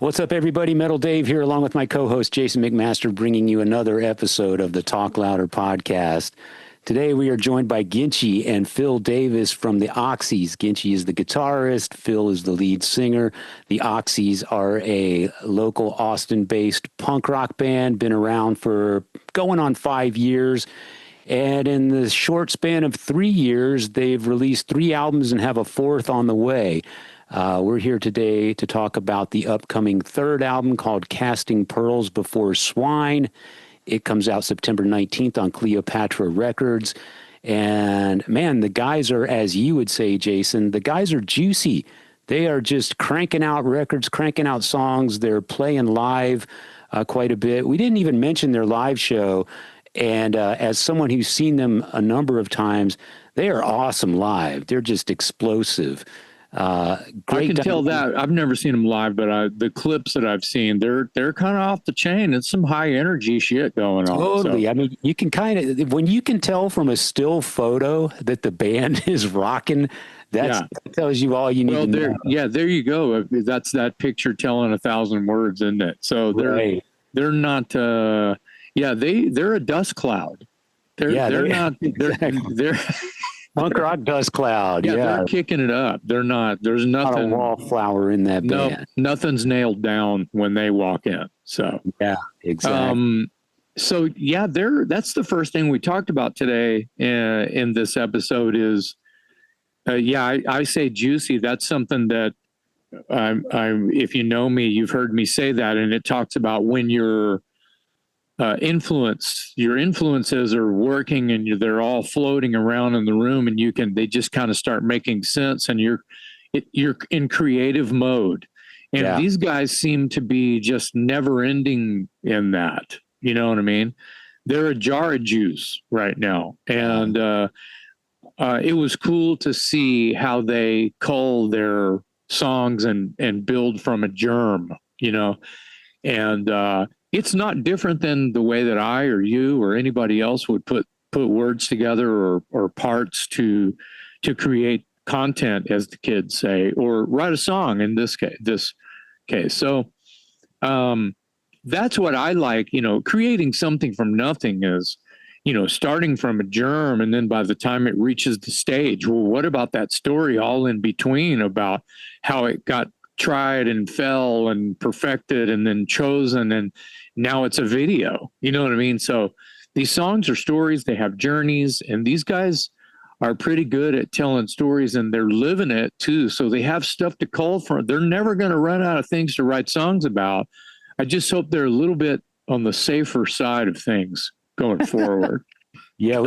What's up, everybody? Metal Dave here, along with my co-host Jason McMaster, bringing you another episode of the Talk Louder podcast. Today, we are joined by Ginchy and Phil Davis from the Oxys. Ginchy is the guitarist. Phil is the lead singer. The Oxys are a local Austin-based punk rock band, been around for going on 5 years. And in the short span of 3 years, they've released 3 albums and have a 4th on the way. We're here today to talk about the upcoming 3rd album called Casting Pearls Before Swine. It comes out September 19th on Cleopatra Records. And man, the guys are, as you would say, Jason, the guys are juicy. They are just cranking out records, cranking out songs. They're playing live quite a bit. We didn't even mention their live show. And as someone who's seen them a number of times, they are awesome live. They're just explosive. I can tell that. I've never seen them live, but the clips that I've seen, they're kind of off the chain. It's some high energy shit going on. Totally. So. I mean, you can kind of, when you can tell from a still photo that the band is rocking, that tells you all you need to know. Yeah, there you go. That's that picture telling 1,000 words, isn't it? So they're not. They're a dust cloud. They're not. They're punk rock dust cloud. Yeah, they're kicking it up. They're not. There's nothing. Not a wallflower in that band. Nothing's nailed down when they walk in. So yeah, exactly. That's the first thing we talked about today in this episode is, I say juicy. That's something that if you know me, you've heard me say that, and it talks about when you're your influences are working and they're all floating around in the room, and they just kind of start making sense, and you're in creative mode. And these guys seem to be just never ending in that. You know what I mean? They're a jar of juice right now. And it was cool to see how they cull their songs and build from a germ, and it's not different than the way that I or you or anybody else would put words together or parts to create content, as the kids say, or write a song in this case. So that's what I like. Creating something from nothing is, starting from a germ, and then by the time it reaches the stage, well, what about that story all in between about how it got tried and fell and perfected and then chosen, and now it's a video. You know what I mean? So these songs are stories. They have journeys, and these guys are pretty good at telling stories, and they're living it too. So they have stuff to call from. They're never going to run out of things to write songs about. I just hope they're a little bit on the safer side of things going forward. Yeah,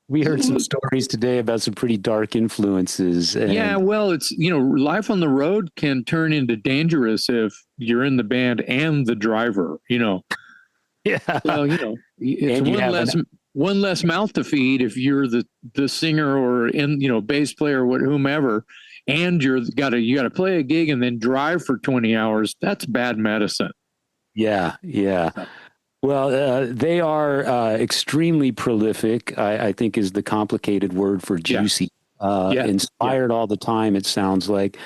we heard some stories today about some pretty dark influences. It's life on the road can turn into dangerous if you're in the band and the driver. Yeah. So it's one less mouth to feed if you're the singer or bass player or whomever, and you got to play a gig and then drive for 20 hours. That's bad medicine. Yeah. Well, they are extremely prolific, I think is the complicated word for juicy. Inspired all the time, it sounds like.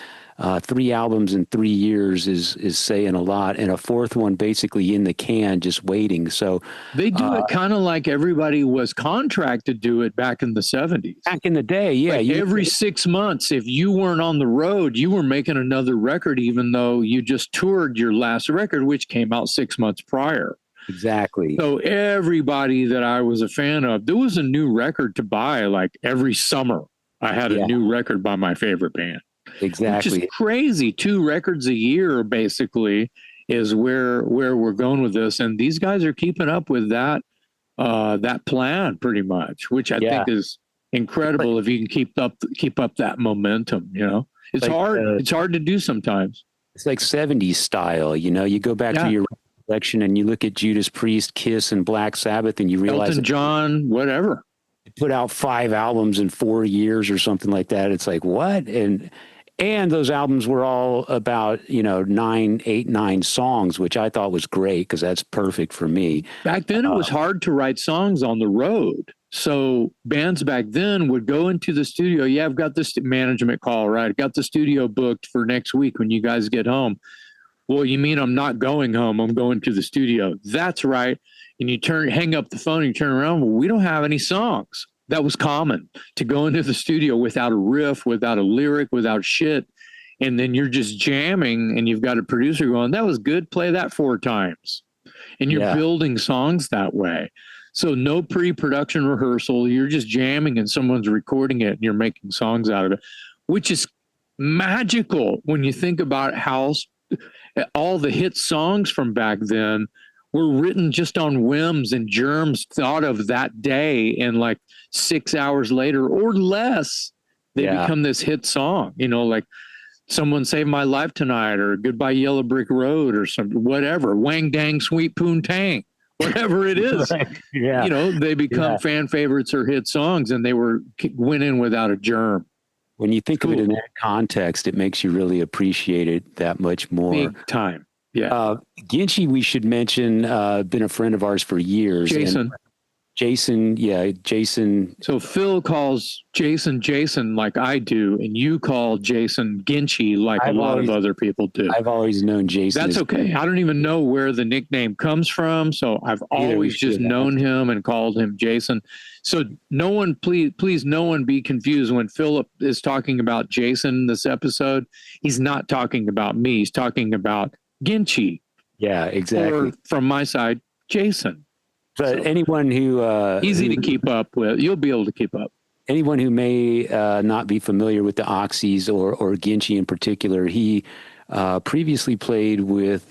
3 albums in 3 years is saying a lot, and a 4th one basically in the can, just waiting. So they do it kind of like everybody was contracted to do it back in the 70s. Back in the day, yeah. Every 6 months, if you weren't on the road, you were making another record, even though you just toured your last record, which came out 6 months prior. Exactly. So everybody that I was a fan of, there was a new record to buy like every summer. I had a new record by my favorite band. Exactly. Which is crazy. 2 records a year basically is where we're going with this. And these guys are keeping up with that plan pretty much, which I think is incredible if you can keep up that momentum, It's hard. It's hard to do sometimes. It's like 70s style, you go back to your collection and you look at Judas Priest, Kiss, and Black Sabbath, and you realize Elton John, whatever. Put out 5 albums in 4 years or something like that. It's like, what? And those albums were all about, 9 songs, which I thought was great because that's perfect for me. Back then it was hard to write songs on the road. So bands back then would go into the studio. Yeah, I've got this management call, right? Got the studio booked for next week when you guys get home. Well, you mean I'm not going home? I'm going to the studio. That's right. And you hang up the phone and you turn around. Well, we don't have any songs. That was common, to go into the studio without a riff, without a lyric, without shit. And then you're just jamming and you've got a producer going, that was good. Play that 4 times. And you're building songs that way. So no pre-production rehearsal. You're just jamming and someone's recording it and you're making songs out of it, which is magical when you think about how all the hit songs from back then were written just on whims and germs thought of that day, and like 6 hours later or less, they become this hit song, you know, like Someone Saved My Life Tonight or Goodbye Yellow Brick Road or something, whatever, Wang Dang Sweet Poontang, whatever it is. Right. Yeah. You know, they become fan favorites or hit songs, and they went in without a germ. When you think of it in that context, it makes you really appreciate it that much more. Big time. Yeah. Ginchy, we should mention, been a friend of ours for years. Jason. Jason. So Phil calls Jason like I do, and you call Jason Ginchy like a lot of other people do. I've always known Jason. That's okay. I don't even know where the nickname comes from, so I've always just known him and called him Jason. So no one, please, no one be confused when Philip is talking about Jason this episode. He's not talking about me. He's talking about Ginchy. Yeah, exactly. Or from my side, Jason. But anyone who easy to keep up with, you'll be able to keep up. Anyone who may not be familiar with the Oxys or Ginchy in particular, he previously played with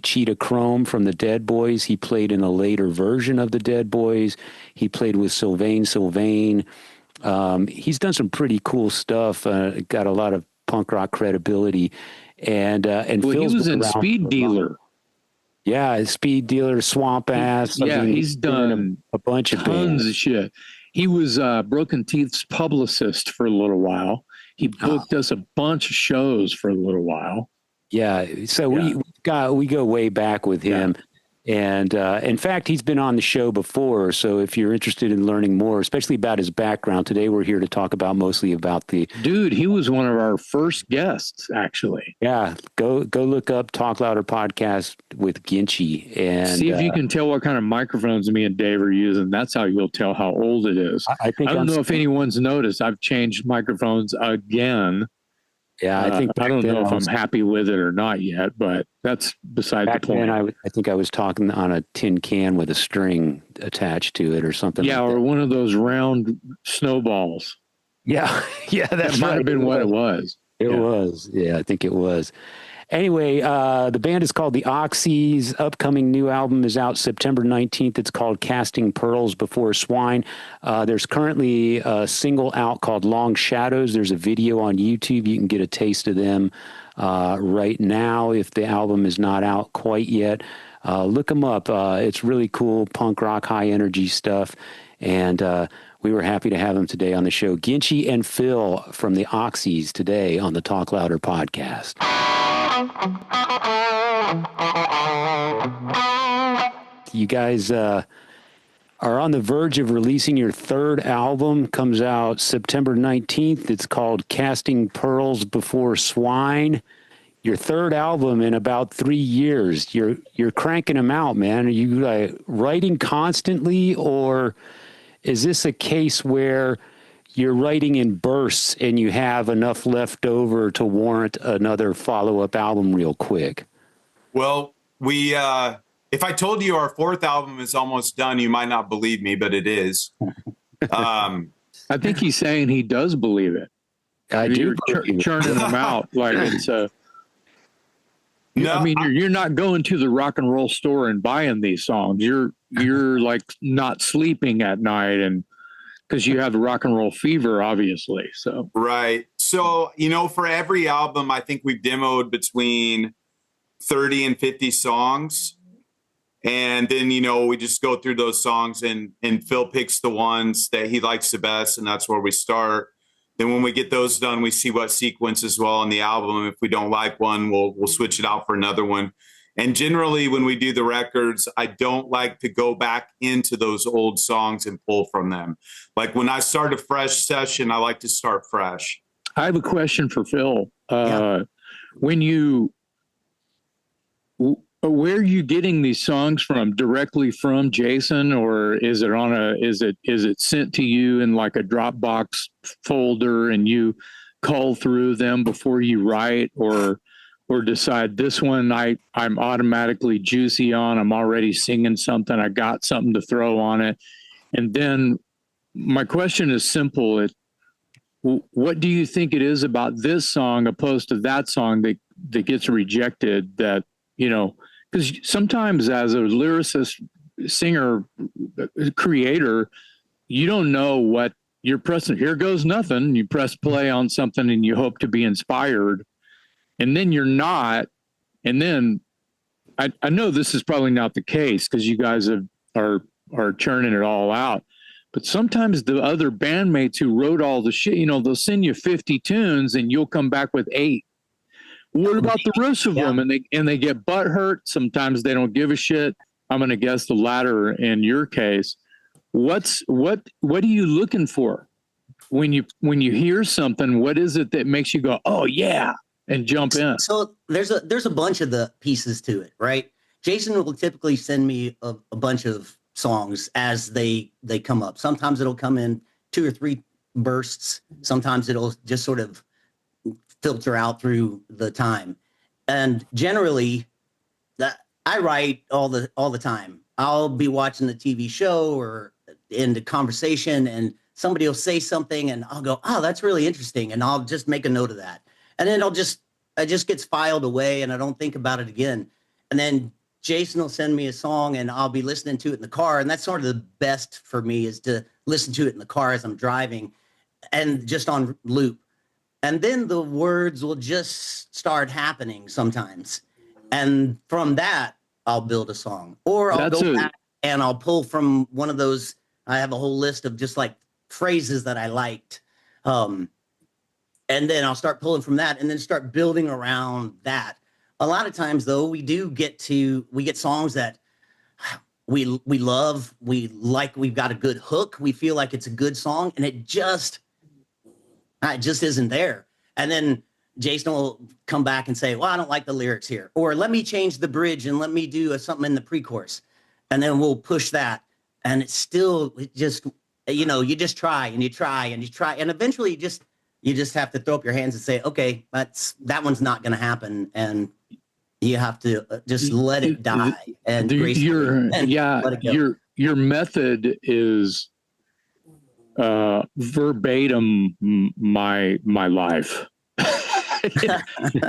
Cheetah Chrome from the Dead Boys. He played in a later version of the Dead Boys. He played with Sylvain. He's done some pretty cool stuff. Got a lot of punk rock credibility, and he was in Speed Dealer. Yeah, Speed Dealer, Swamp Ass. Yeah, he's done a bunch of tons of shit. He was Broken Teeth's publicist for a little while. He booked us a bunch of shows for a little while. Yeah, so we go way back with him. And in fact, he's been on the show before. So if you're interested in learning more, especially about his background, today we're here to talk mostly about the dude. He was one of our first guests, actually. Yeah, go look up Talk Louder podcast with Ginchy and see if you can tell what kind of microphones me and Dave are using. That's how you'll tell how old it is. I don't know if anyone's noticed. I've changed microphones again. Yeah, I don't know if I'm happy with it or not yet, but that's beside the point. I think I was talking on a tin can with a string attached to it or something. Yeah, or one of those round snowballs. Yeah, that might have been what it was. It was. Yeah, I think it was. Anyway, the band is called the Oxys. Upcoming new album is out September 19th. It's called Casting Pearls Before Swine. There's currently a single out called Long Shadows. There's a video on YouTube. You can get a taste of them right now if the album is not out quite yet. Look them up. It's really cool punk rock, high energy stuff. And we were happy to have them today on the show. Ginchy and Phil from the Oxys today on the Talk Louder podcast. You guys are on the verge of releasing your third album. Comes out September 19th. It's called Casting Pearls Before Swine. Your third album in about 3 years. You're cranking them out, man. Are you writing constantly, or is this a case where you're writing in bursts and you have enough left over to warrant another follow-up album real quick? Well, if I told you our fourth album is almost done, you might not believe me, but it is. I think he's saying he does believe it. You're churning them out like it's a... No, I mean, you're not going to the rock and roll store and buying these songs. You're like not sleeping at night, and because you have the rock and roll fever, obviously. So right. So for every album, I think we've demoed between 30 and 50 songs, and then we just go through those songs, and Phil picks the ones that he likes the best, and that's where we start. Then when we get those done, we see what sequences well on the album. If we don't like one, we'll switch it out for another one. And generally, when we do the records, I don't like to go back into those old songs and pull from them. Like when I start a fresh session, I like to start fresh. I have a question for Phil. When you Where are you getting these songs from? Directly from Jason, or is it sent to you in like a Dropbox folder and you cull through them before you write, or decide this one I'm automatically juicy on, I'm already singing something, I got something to throw on it. And then my question is simple. What do you think it is about this song opposed to that song that gets rejected, that, because sometimes as a lyricist, singer, creator, you don't know what you're pressing. Here goes nothing. You press play on something and you hope to be inspired, and then you're not. And then I know this is probably not the case because you guys are churning it all out. But sometimes the other bandmates who wrote all the shit, they'll send you 50 tunes and you'll come back with 8. What about the rest of them? And they get butthurt. Sometimes they don't give a shit. I'm going to guess the latter in your case. What are you looking for when you hear something? What is it that makes you go, oh yeah, and jump in? So there's a bunch of the pieces to it, right? Jason will typically send me a bunch of songs as they come up. Sometimes it'll come in 2 or 3 bursts. Sometimes it'll just sort of filter out through the time. And generally, I write all the time. I'll be watching the TV show or in the conversation, and somebody will say something, and I'll go, "Oh, that's really interesting," and I'll just make a note of that. And then it just gets filed away, and I don't think about it again. And then Jason will send me a song and I'll be listening to it in the car. And that's sort of the best for me, is to listen to it in the car as I'm driving and just on loop. And then the words will just start happening sometimes. And from that, I'll build a song, or I'll go back and I'll pull from one of those. I have a whole list of just like phrases that I liked. And then I'll start pulling from that and then start building around that. A lot of times, though, we get songs that we love, we like, we've got a good hook, we feel like it's a good song, and it just isn't there. And then Jason will come back and say, well, I don't like the lyrics here, or let me change the bridge and let me do something in the pre-chorus. And then we'll push that. And it's still just, you just try and you try and you try. And eventually you just have to throw up your hands and say, okay, that one's not going to happen. And you have to just let it die. And your method is verbatim my life.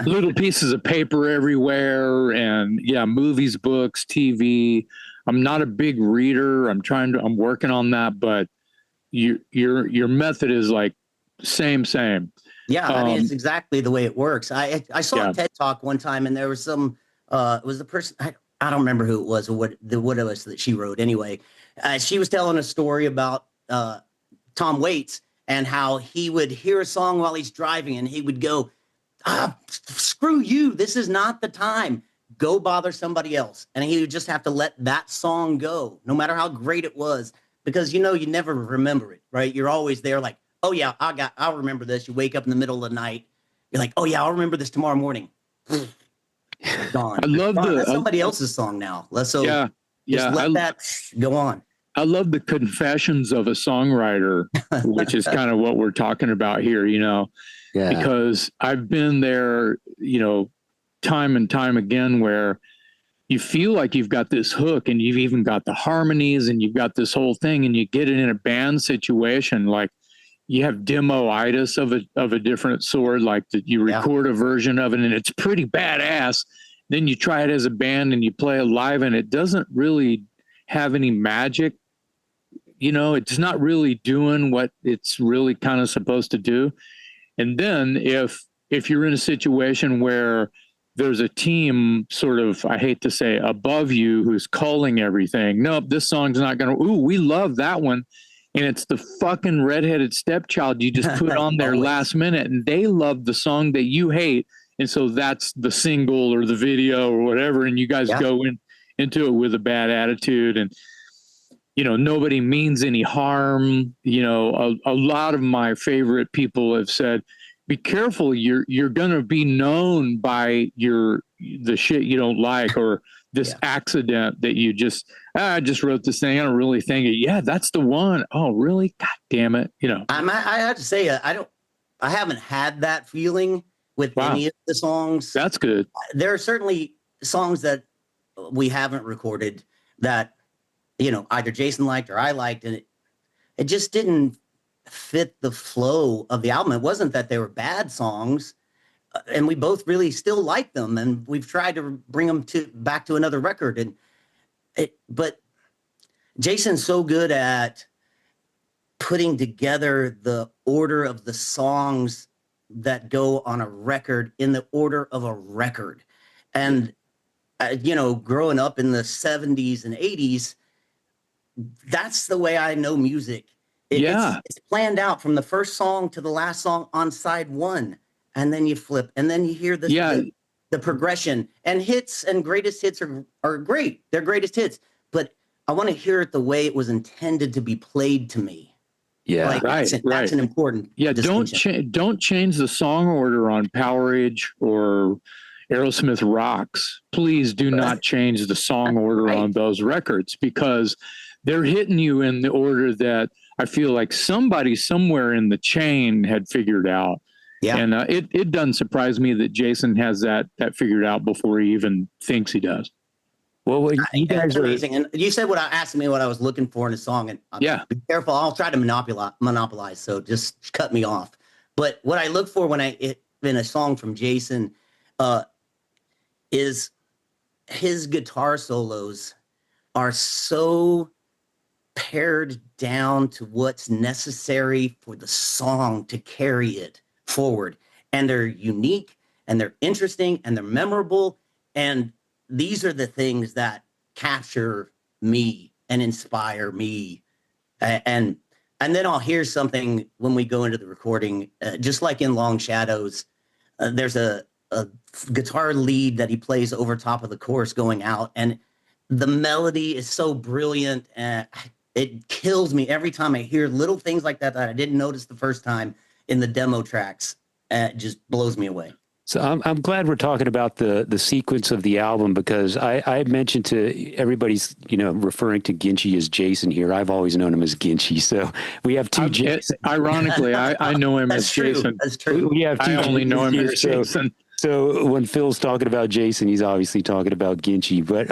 Little pieces of paper everywhere, and movies, books, TV. I'm not a big reader. I'm working on that, but your method is like same. Yeah, I mean, it's exactly the way it works. I saw a TED Talk one time, and there was some it was the person, I don't remember who it was or what it was that she wrote. Anyway, she was telling a story about Tom Waits and how he would hear a song while he's driving, and he would go, screw you, this is not the time. Go bother somebody else. And he would just have to let that song go, no matter how great it was, because you never remember it, right? You're always there like, oh yeah, I'll remember this. You wake up in the middle of the night, you're like, oh yeah, I'll remember this tomorrow morning. Gone. I love that's somebody else's song now. Let that go on. I love the confessions of a songwriter, which is kind of what we're talking about here, because I've been there, time and time again, where you feel like you've got this hook and you've even got the harmonies and you've got this whole thing, and you get it in a band situation, like you have demo-itis of a different sort, like that you record a version of it and it's pretty badass. Then you try it as a band and you play it live and it doesn't really have any magic. It's not really doing what it's really kind of supposed to do. And then if you're in a situation where there's a team sort of, I hate to say, above you who's culling everything. Nope, this song's not going to, we love that one. And it's the fucking redheaded stepchild you just put on there last minute, and they love the song that you hate. And so that's the single or the video or whatever. And you guys go into it with a bad attitude, and, nobody means any harm. A lot of my favorite people have said, be careful. You're gonna be known by the shit you don't like, or this accident that you just, I just wrote this thing. I don't really think it. Yeah, that's the one. Oh, really? God damn it. I have to say, I haven't had that feeling with any of the songs. That's good. There are certainly songs that we haven't recorded that, either Jason liked or I liked, and it just didn't fit the flow of the album. It wasn't that they were bad songs, and we both really still like them, and we've tried to bring them back to another record. But Jason's so good at putting together the order of the songs that go on a record in the order of a record. And, growing up in the 70s and 80s, that's the way I know music. It's planned out from the first song to the last song on side one. And then you flip, and then you hear the progression. And hits and greatest hits are great. They're greatest hits. But I want to hear it the way it was intended to be played to me. Yeah, that's an important distinction. Don't change the song order on Power Age or Aerosmith Rocks. Please do not change the song order on those records, because they're hitting you in the order that I feel like somebody somewhere in the chain had figured out. Yeah. And it doesn't surprise me that Jason has that figured out before he even thinks he does. Well, you guys are amazing. And you said asking me what I was looking for in a song, and be careful. I'll try to monopolize. So just cut me off. But what I look for in a song from Jason is his guitar solos are so pared down to what's necessary for the song to carry it forward. And they're unique, and they're interesting, and they're memorable. And these are the things that capture me and inspire me. And then I'll hear something when we go into the recording, just like in Long Shadows, there's a guitar lead that he plays over top of the chorus going out, and the melody is so brilliant, and it kills me every time I hear little things like that I didn't notice the first time in the demo tracks. It just blows me away. So I'm glad we're talking about the sequence of the album, because I mentioned to everybody's, referring to Ginchy as Jason here. I've always known him as Ginchy. So we have two Jasons. Ironically, I know him as Jason. That's true. We have two I only know him as Jason. So when Phil's talking about Jason, he's obviously talking about Ginchy. But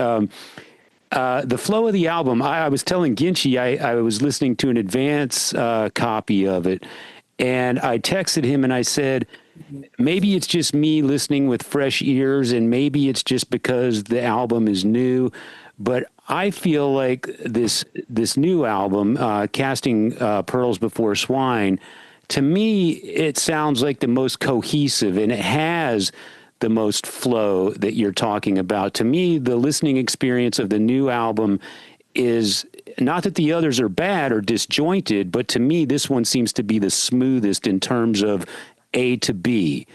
the flow of the album, I was telling Ginchy, I was listening to an advance copy of it, and I texted him and I said, maybe it's just me listening with fresh ears, and maybe it's just because the album is new, but I feel like this new album, Casting Pearls Before Swine, to me, it sounds like the most cohesive, and it has the most flow that you're talking about. To me, the listening experience of the new album is not that the others are bad or disjointed, but to me, this one seems to be the smoothest in terms of A to B.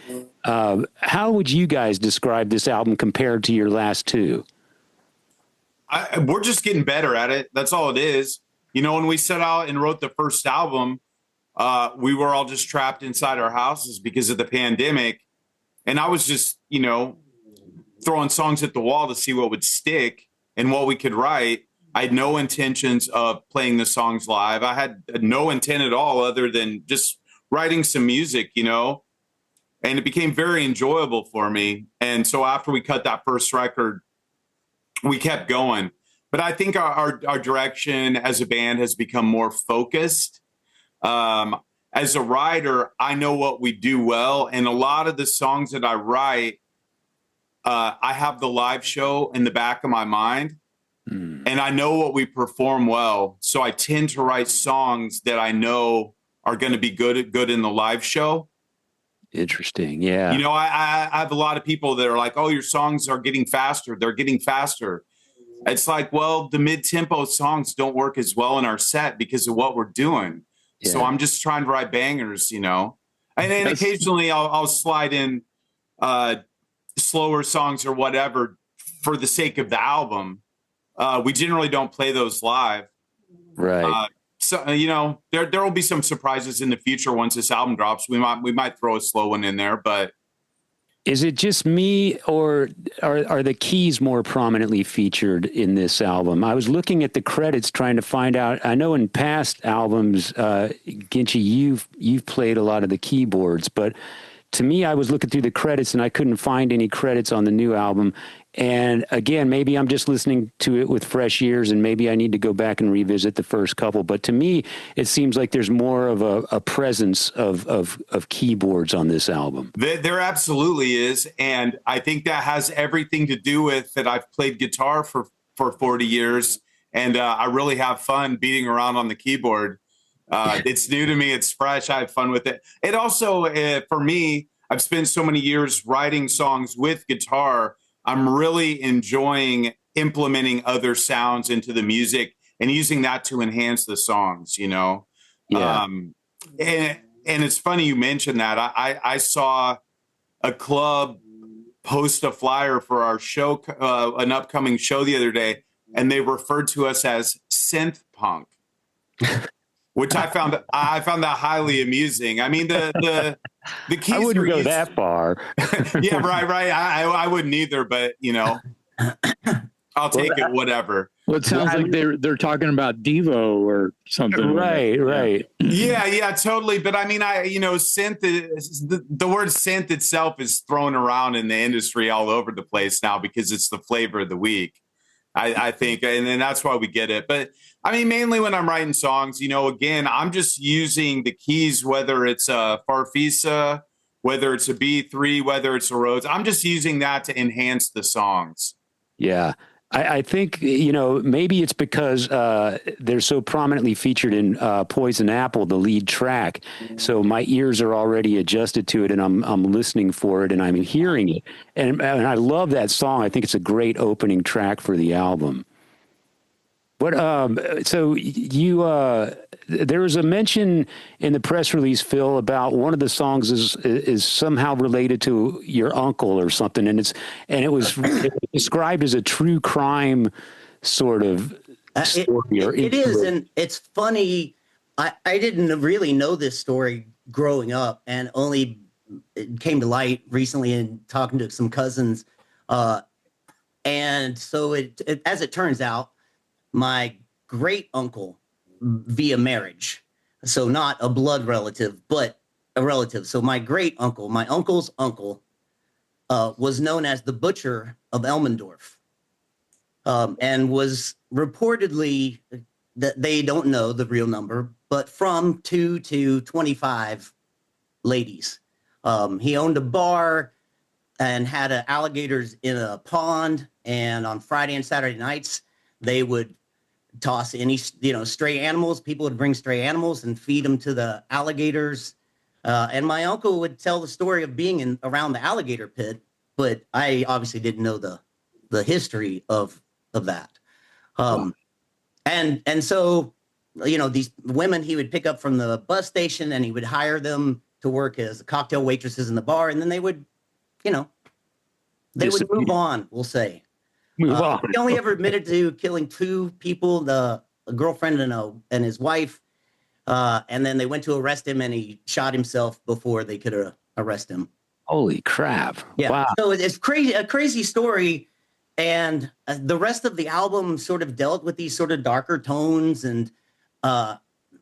How would you guys describe this album compared to your last two? We're just getting better at it. That's all it is. When we set out and wrote the first album, we were all just trapped inside our houses because of the pandemic. And I was just, throwing songs at the wall to see what would stick and what we could write. I had no intentions of playing the songs live. I had no intent at all other than just writing some music, and it became very enjoyable for me. And so after we cut that first record, we kept going. But I think our direction as a band has become more focused. As a writer, I know what we do well. And a lot of the songs that I write, I have the live show in the back of my mind. And I know what we perform well. So I tend to write songs that I know are going to be good in the live show. Interesting. Yeah. I have a lot of people that are like, oh, your songs are getting faster. They're getting faster. It's like, well, the mid-tempo songs don't work as well in our set because of what we're doing. Yeah. So I'm just trying to write bangers, And then occasionally I'll slide in slower songs or whatever for the sake of the album. We generally don't play those live. Right. so, you know, there will be some surprises in the future once this album drops. We might throw a slow one in there, but is it just me, or are the keys more prominently featured in this album? I was looking at the credits trying to find out. I know in past albums, Ginchy, you've played a lot of the keyboards, but to me, I was looking through the credits and I couldn't find any credits on the new album. And again, maybe I'm just listening to it with fresh ears, and maybe I need to go back and revisit the first couple. But to me, it seems like there's more of a presence of keyboards on this album. There absolutely is. And I think that has everything to do with that I've played guitar for 40 years. And I really have fun beating around on the keyboard. It's new to me. It's fresh. I have fun with it. It also, for me, I've spent so many years writing songs with guitar. I'm really enjoying implementing other sounds into the music and using that to enhance the songs, you know? Yeah. And it's funny you mentioned that. I saw a club post a flyer for our show, an upcoming show the other day, and they referred to us as synth punk. Which I found that highly amusing. I mean, the keys. I wouldn't go that far. Yeah, right. I wouldn't either, but you know, I'll take it. Whatever. Well, it sounds like they're talking about Devo or something. Right. Yeah, totally. But I mean, synth is, the word synth itself is thrown around in the industry all over the place now because it's the flavor of the week. I think, and then that's why we get it. But I mean, mainly when I'm writing songs, you know, again, I'm just using the keys, whether it's a Farfisa, whether it's a B3, whether it's a Rhodes. I'm just using that to enhance the songs. Yeah. I think, you know, maybe it's because they're so prominently featured in Poison Apple, the lead track. So my ears are already adjusted to it, and I'm listening for it, and I'm hearing it. And I love that song. I think it's a great opening track for the album. What? So there was a mention in the press release, Phil, about one of the songs is somehow related to your uncle or something, and it was described as a true crime sort of story. It is, and it's funny. I didn't really know this story growing up, and only it came to light recently in talking to some cousins. And so it as it turns out, my great uncle via marriage, so not a blood relative, but a relative. So my great uncle, my uncle's uncle, was known as the Butcher of Elmendorf, and was reportedly, that they don't know the real number, but from 2 to 25 ladies. He owned a bar and had alligators in a pond, and on Friday and Saturday nights, they would toss any, stray animals. People would bring stray animals and feed them to the alligators. And my uncle would tell the story of being around the alligator pit, but I obviously didn't know the history of that. And so, these women he would pick up from the bus station, and he would hire them to work as cocktail waitresses in the bar, and then they would, they would move on, we'll say. He only ever admitted to killing 2 people, a girlfriend and his wife. And then they went to arrest him, and he shot himself before they could arrest him. Holy crap. Yeah. Wow. So it's a crazy story. And the rest of the album sort of dealt with these sort of darker tones and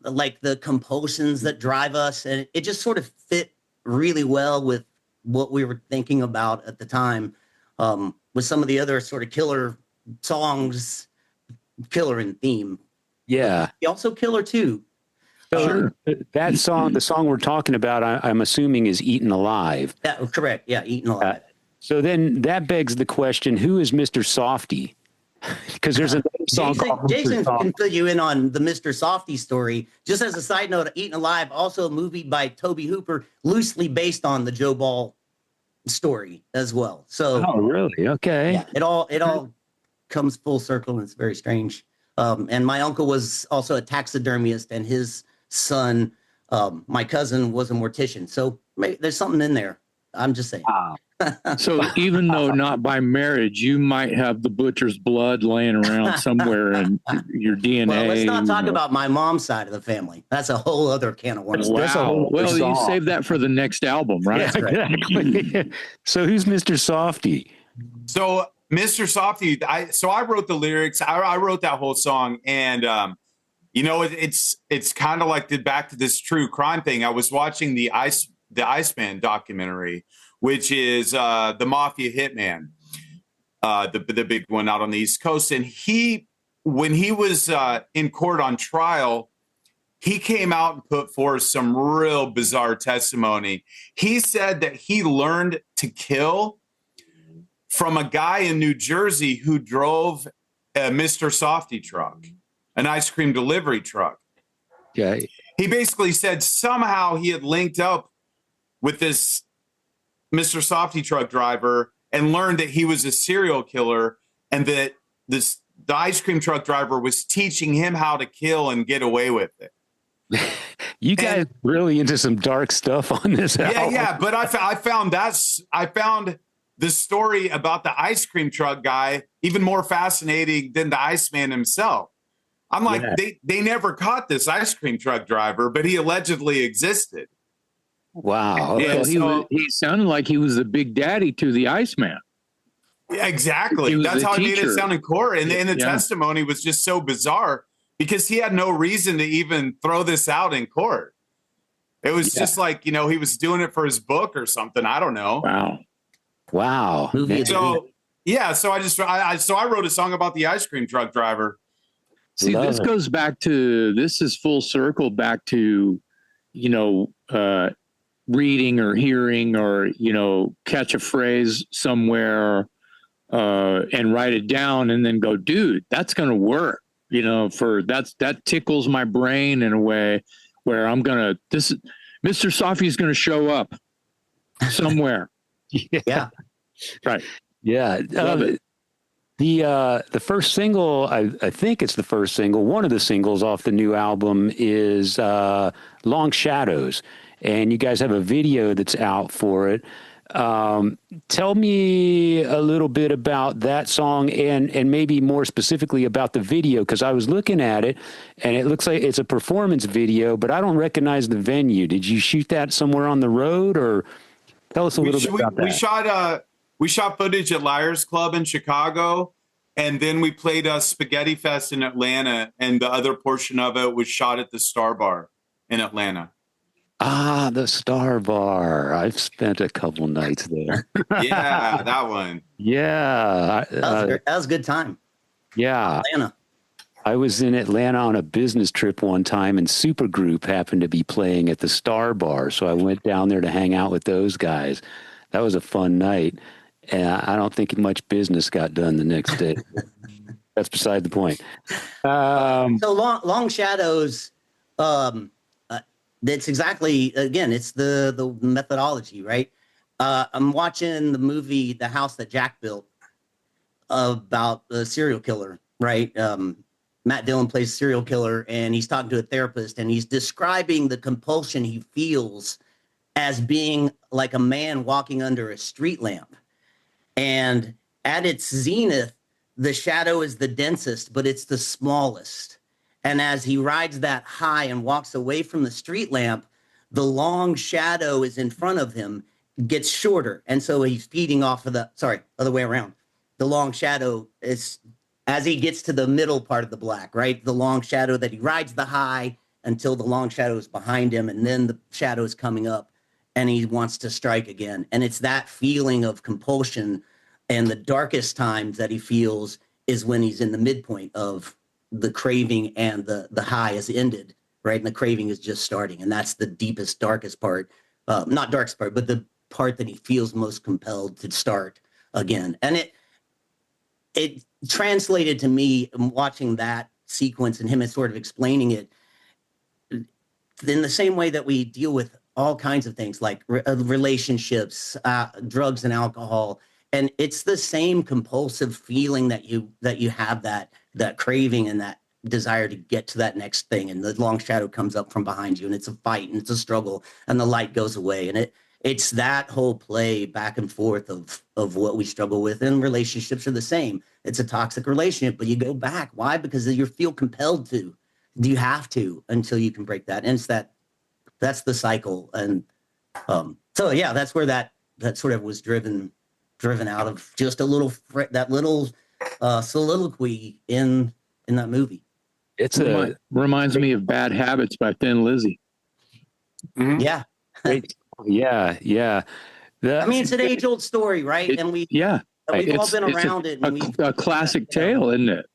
like the compulsions that drive us. And it just sort of fit really well with what we were thinking about at the time. With some of the other sort of killer songs, killer in theme. Yeah. He also killer too. So that song, the song we're talking about, I'm assuming is Eaten Alive. Yeah, correct. Yeah, Eaten Alive. So then that begs the question, who is Mr. Softy? Because there's another song called Jason can fill you in on the Mr. Softy story. Just as a side note, Eaten Alive, also a movie by Toby Hooper, loosely based on the Joe Ball story as well. So really? Okay. Yeah, it all comes full circle, and it's very strange. And my uncle was also a taxidermist, and his son, my cousin, was a mortician. So there's something in there. I'm just saying. Wow. So even though not by marriage, you might have the butcher's blood laying around somewhere in your DNA. Well, let's not talk about my mom's side of the family. That's a whole other can of worms. That's a Wow. whole other Well, you song. save that for the next album, right? Yeah, exactly. So who's Mr. Softy? So Mr. Softy, I wrote the lyrics. I wrote that whole song, and it's kind of like back to this true crime thing. I was watching the Iceman documentary, which is the Mafia Hitman, the big one out on the East Coast. And when he was in court on trial, he came out and put forth some real bizarre testimony. He said that he learned to kill from a guy in New Jersey who drove a Mr. Softy truck, an ice cream delivery truck. Yeah. He basically said somehow he had linked up with this Mr. Softy truck driver and learned that he was a serial killer, and that the ice cream truck driver was teaching him how to kill and get away with it. You guys really into some dark stuff on this album. Yeah. But I found the story about the ice cream truck guy even more fascinating than the Iceman himself. I'm like, they never caught this ice cream truck driver, but he allegedly existed. Wow. Yeah, Well, he sounded like he was the big daddy to the Iceman. Yeah, exactly. That's how he made it sound in court. And the testimony was just so bizarre because he had no reason to even throw this out in court. It was just like, he was doing it for his book or something. I don't know. Wow. So I wrote a song about the ice cream truck driver. See, this goes back to, this is full circle back to, reading or hearing or, catch a phrase somewhere and write it down and then go, dude, that's going to work, that tickles my brain in a way where Mr. Softy's going to show up somewhere. Yeah. Right. Yeah. Love it. The first single, I think it's the first single, one of the singles off the new album is Long Shadows. And you guys have a video that's out for it. Tell me a little bit about that song and maybe more specifically about the video, because I was looking at it and it looks like it's a performance video, but I don't recognize the venue. Did you shoot that somewhere on the road, or tell us a little bit about that? We shot footage at Liars Club in Chicago, and then we played a Spaghetti Fest in Atlanta, and the other portion of it was shot at the Star Bar in Atlanta. Ah, the Star Bar. I've spent a couple nights there. Yeah, that one. Yeah. That was a good time. Yeah. Atlanta. I was in Atlanta on a business trip one time, and Supergroup happened to be playing at the Star Bar. So I went down there to hang out with those guys. That was a fun night. And I don't think much business got done the next day. That's beside the point. So Long Shadows, that's exactly, again, it's the methodology, right? I'm watching the movie The House That Jack Built about a serial killer, right? Matt Dillon plays a serial killer, and he's talking to a therapist, and he's describing the compulsion he feels as being like a man walking under a street lamp. And at its zenith, the shadow is the densest, but it's the smallest. And as he rides that high and walks away from the street lamp, the long shadow is in front of him, gets shorter. And so he's feeding off of other way around. The long shadow is, as he gets to the middle part of the black, right? The long shadow that he rides the high until the long shadow is behind him. And then the shadow is coming up and he wants to strike again. And it's that feeling of compulsion, and the darkest times that he feels is when he's in the midpoint of the craving, and the high has ended, right? And the craving is just starting. And that's the deepest, darkest part, not darkest part, but the part that he feels most compelled to start again. And it translated to me watching that sequence and him sort of explaining it in the same way that we deal with all kinds of things like relationships, drugs and alcohol. And it's the same compulsive feeling that you have, that craving and that desire to get to that next thing. And the long shadow comes up from behind you, and it's a fight and it's a struggle, and the light goes away. And it's that whole play back and forth of what we struggle with, and relationships are the same. It's a toxic relationship, but you go back. Why? Because you feel compelled to. You have to until you can break that. And it's that's the cycle. And so yeah, that's where that sort of was driven out of just a little that little soliloquy in that movie. It's reminds me of Bad Habits by Thin Lizzy. Mhm. Yeah. great. Yeah. I mean, it's an age-old story, right? And we've all been around it. And a classic tale, isn't it?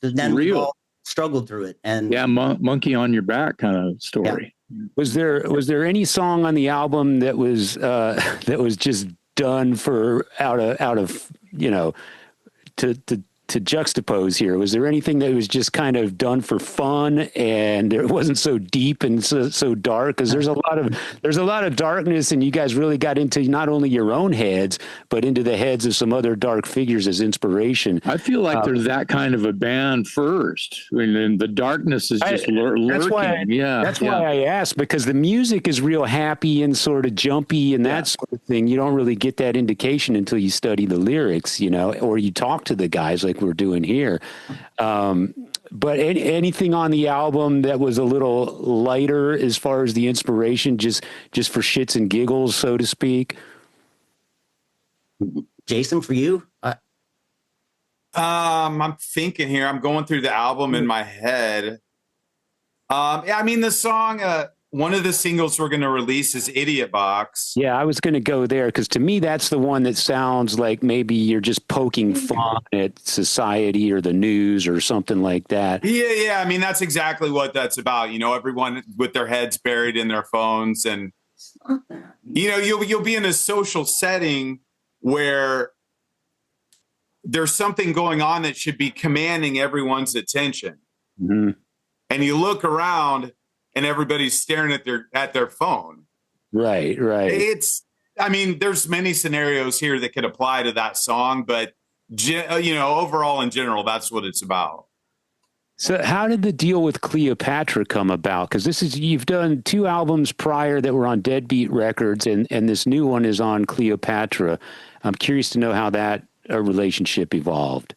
Then real. we've all struggled through it. And yeah, monkey on your back kind of story. Yeah. Was there any song on the album that was just done for out of to juxtapose here? Was there anything that was just kind of done for fun and it wasn't so deep and so dark? Because there's a lot of darkness, and you guys really got into not only your own heads but into the heads of some other dark figures as inspiration. I feel like they're that kind of a band first, and the darkness is just lurking. That's why I asked, because the music is real happy and sort of jumpy and that sort of thing. You don't really get that indication until you study the lyrics, or you talk to the guys like we're doing here. But anything on the album that was a little lighter as far as the inspiration, just for shits and giggles, so to speak? Jason, for you? I'm thinking here. I'm going through the album in my head. I mean, the song, one of the singles we're going to release is Idiot Box. Yeah, I was going to go there because to me, that's the one that sounds like maybe you're just poking fun at society or the news or something like that. Yeah. I mean, that's exactly what that's about. Everyone with their heads buried in their phones, and you'll be in a social setting where there's something going on that should be commanding everyone's attention. Mm-hmm. And you look around and everybody's staring at their phone. Right. There's many scenarios here that could apply to that song, but overall in general, that's what it's about. So how did the deal with Cleopatra come about? Because you've done 2 albums prior that were on Deadbeat Records, and this new one is on Cleopatra. I'm curious to know how that relationship evolved.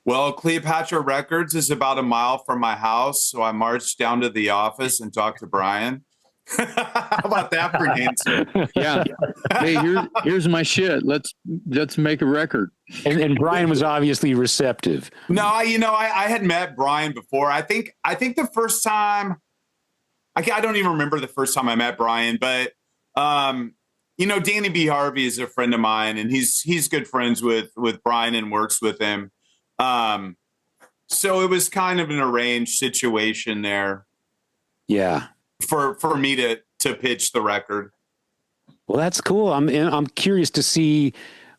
Well, Cleopatra Records is about a mile from my house, so I marched down to the office and talked to Brian. How about that for an answer? Yeah. Hey, here's my shit. Let's make a record. And Brian was obviously receptive. No, I had met Brian before. I think the first time, I don't even remember the first time I met Brian, but Danny B. Harvey is a friend of mine, and he's good friends with Brian and works with him. So it was kind of an arranged situation there. Yeah. For me to pitch the record. Well, that's cool. I'm curious to see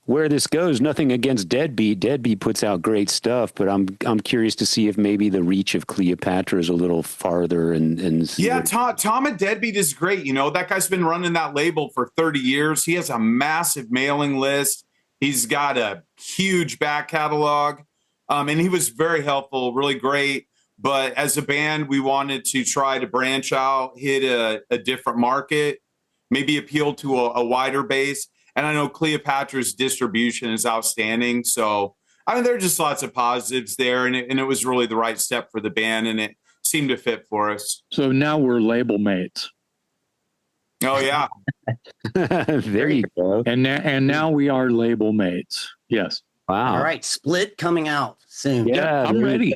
where this goes. Nothing against Deadbeat. Deadbeat puts out great stuff, but I'm curious to see if maybe the reach of Cleopatra is a little farther. Yeah, Tom at Deadbeat is great. That guy's been running that label for 30 years. He has a massive mailing list. He's got a huge back catalog. And he was very helpful, really great. But as a band, we wanted to try to branch out, hit a different market, maybe appeal to a wider base. And I know Cleopatra's distribution is outstanding. So, there are just lots of positives there. And it was really the right step for the band, and it seemed to fit for us. So now we're label mates. Oh, yeah. There you go. And now we are label mates. Yes. Wow. All right. Split coming out soon. Yeah, I'm ready.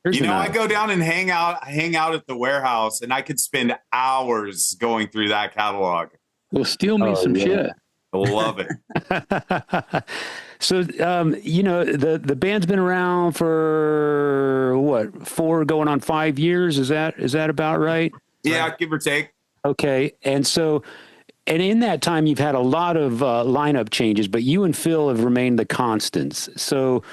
I go down and hang out at the warehouse, and I could spend hours going through that catalog. Well, steal me some shit. I love it. So, the band's been around for what, 4 going on 5 years? Is that about right? Yeah, give or take. Okay. And in that time, you've had a lot of lineup changes, but you and Phil have remained the constants. So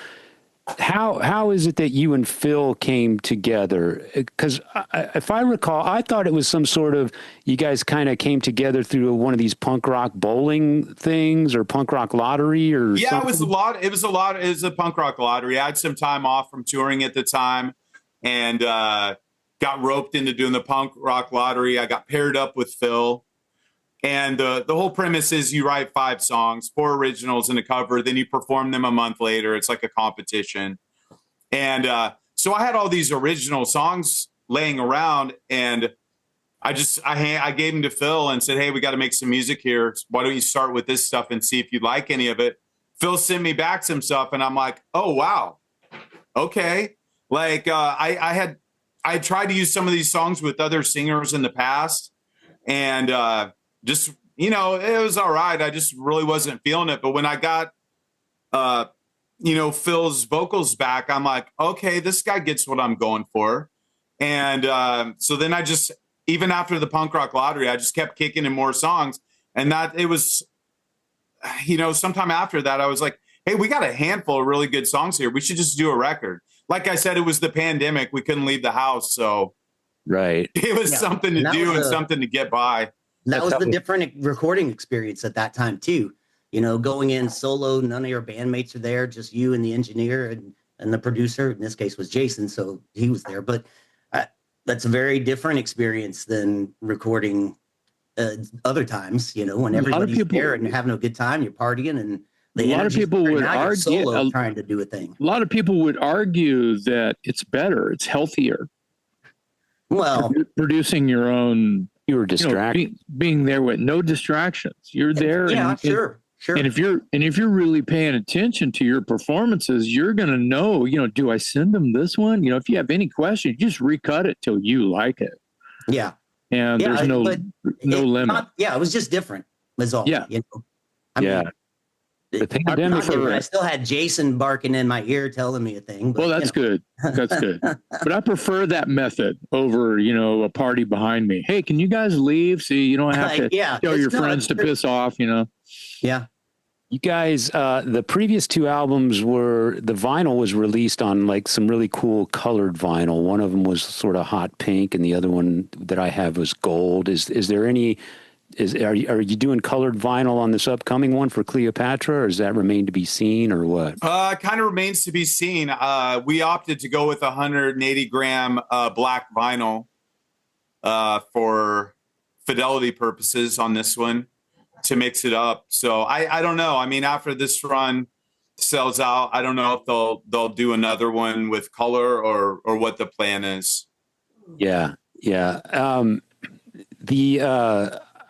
how is it that you and Phil came together? Because if I recall, I thought it was some sort of, you guys kind of came together through one of these punk rock bowling things or punk rock lottery or something. It was a punk rock lottery. I had some time off from touring at the time and got roped into doing the punk rock lottery. I got paired up with Phil. And the whole premise is you write 5 songs, 4 originals and a cover, then you perform them a month later. It's like a competition. And so I had all these original songs laying around, and I gave them to Phil and said, hey, we got to make some music here. Why don't you start with this stuff and see if you like any of it? Phil sent me back some stuff, and I'm like, oh, wow. Okay. Like I tried to use some of these songs with other singers in the past, and just, you know, it was all right. I just really wasn't feeling it. But when I got, you know, Phil's vocals back, I'm like, okay, this guy gets what I'm going for. And so then I just, even after the punk rock lottery, I just kept kicking in more songs. And that it was, you know, sometime after that, I was like, hey, we got a handful of really good songs here. We should just do a record. Like I said, it was the pandemic. We couldn't leave the house. So right. it was something to do and something to get by. That was the different recording experience at that time too. You know, going in solo, none of your bandmates are there, just you and the engineer and the producer. In this case was Jason, so he was there. But that's a very different experience than recording other times. You know, when everybody's there and you're having a good time, you're partying, and a lot of people would argue trying to do a thing. A lot of people would argue that it's better, it's healthier. Well, producing your own. You were distracted. Being there with no distractions. You're there. Yeah, sure. And if you're really paying attention to your performances, you're going to know, you know, do I send them this one? You know, if you have any questions, just recut it till you like it. Yeah. And there's no limit. It was just different. Was all. Yeah. You know? I mean, the pandemic. I still had Jason barking in my ear telling me a thing. But, well, that's good. That's good. But I prefer that method over, you know, a party behind me. Hey, can you guys leave? See, you don't have to tell your friends to piss off, you know? Yeah. You guys, the previous 2 albums the vinyl was released on like some really cool colored vinyl. One of them was sort of hot pink, and the other one that I have was gold. Are you doing colored vinyl on this upcoming one for Cleopatra, or does that remain to be seen, or what? Kind of remains to be seen. We opted to go with 180 gram black vinyl for fidelity purposes on this one to mix it up. So I don't know. I mean, after this run sells out, I don't know if they'll do another one with color or what the plan is. Yeah.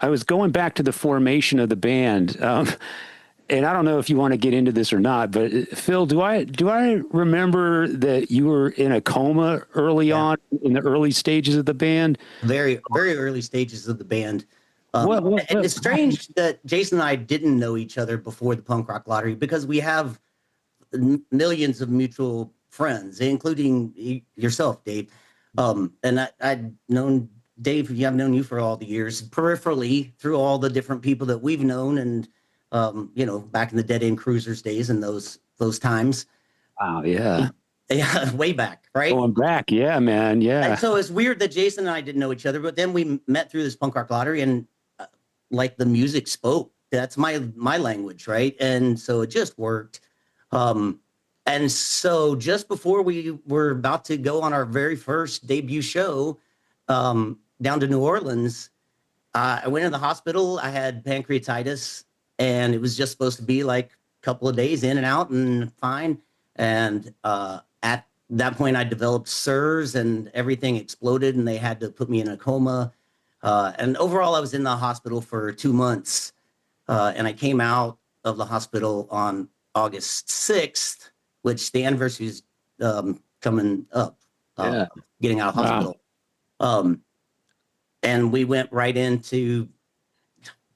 I was going back to the formation of the band, and I don't know if you want to get into this or not, but Phil, do I remember that you were in a coma early on in the early stages of the band? Very, very early stages of the band. And it's strange that Jason and I didn't know each other before the punk rock lottery, because we have millions of mutual friends, including yourself, Dave. And I'd known Dave, I've known you for all the years, peripherally through all the different people that we've known, and you know, back in the Dead End Cruisers days and those times. Wow, yeah, way back, right? Going back, yeah, man, yeah. And so it's weird that Jason and I didn't know each other, but then we met through this punk rock lottery, and like the music spoke. That's my language, right? And so it just worked. And so just before we were about to go on our very first debut show, down to New Orleans, I went in the hospital. I had pancreatitis, and it was just supposed to be like a couple of days in and out and fine. And at that point, I developed SIRS, and everything exploded, and they had to put me in a coma. And overall, I was in the hospital for 2 months. And I came out of the hospital on August 6th, which the anniversary is coming up, getting out of hospital. Wow. And we went right into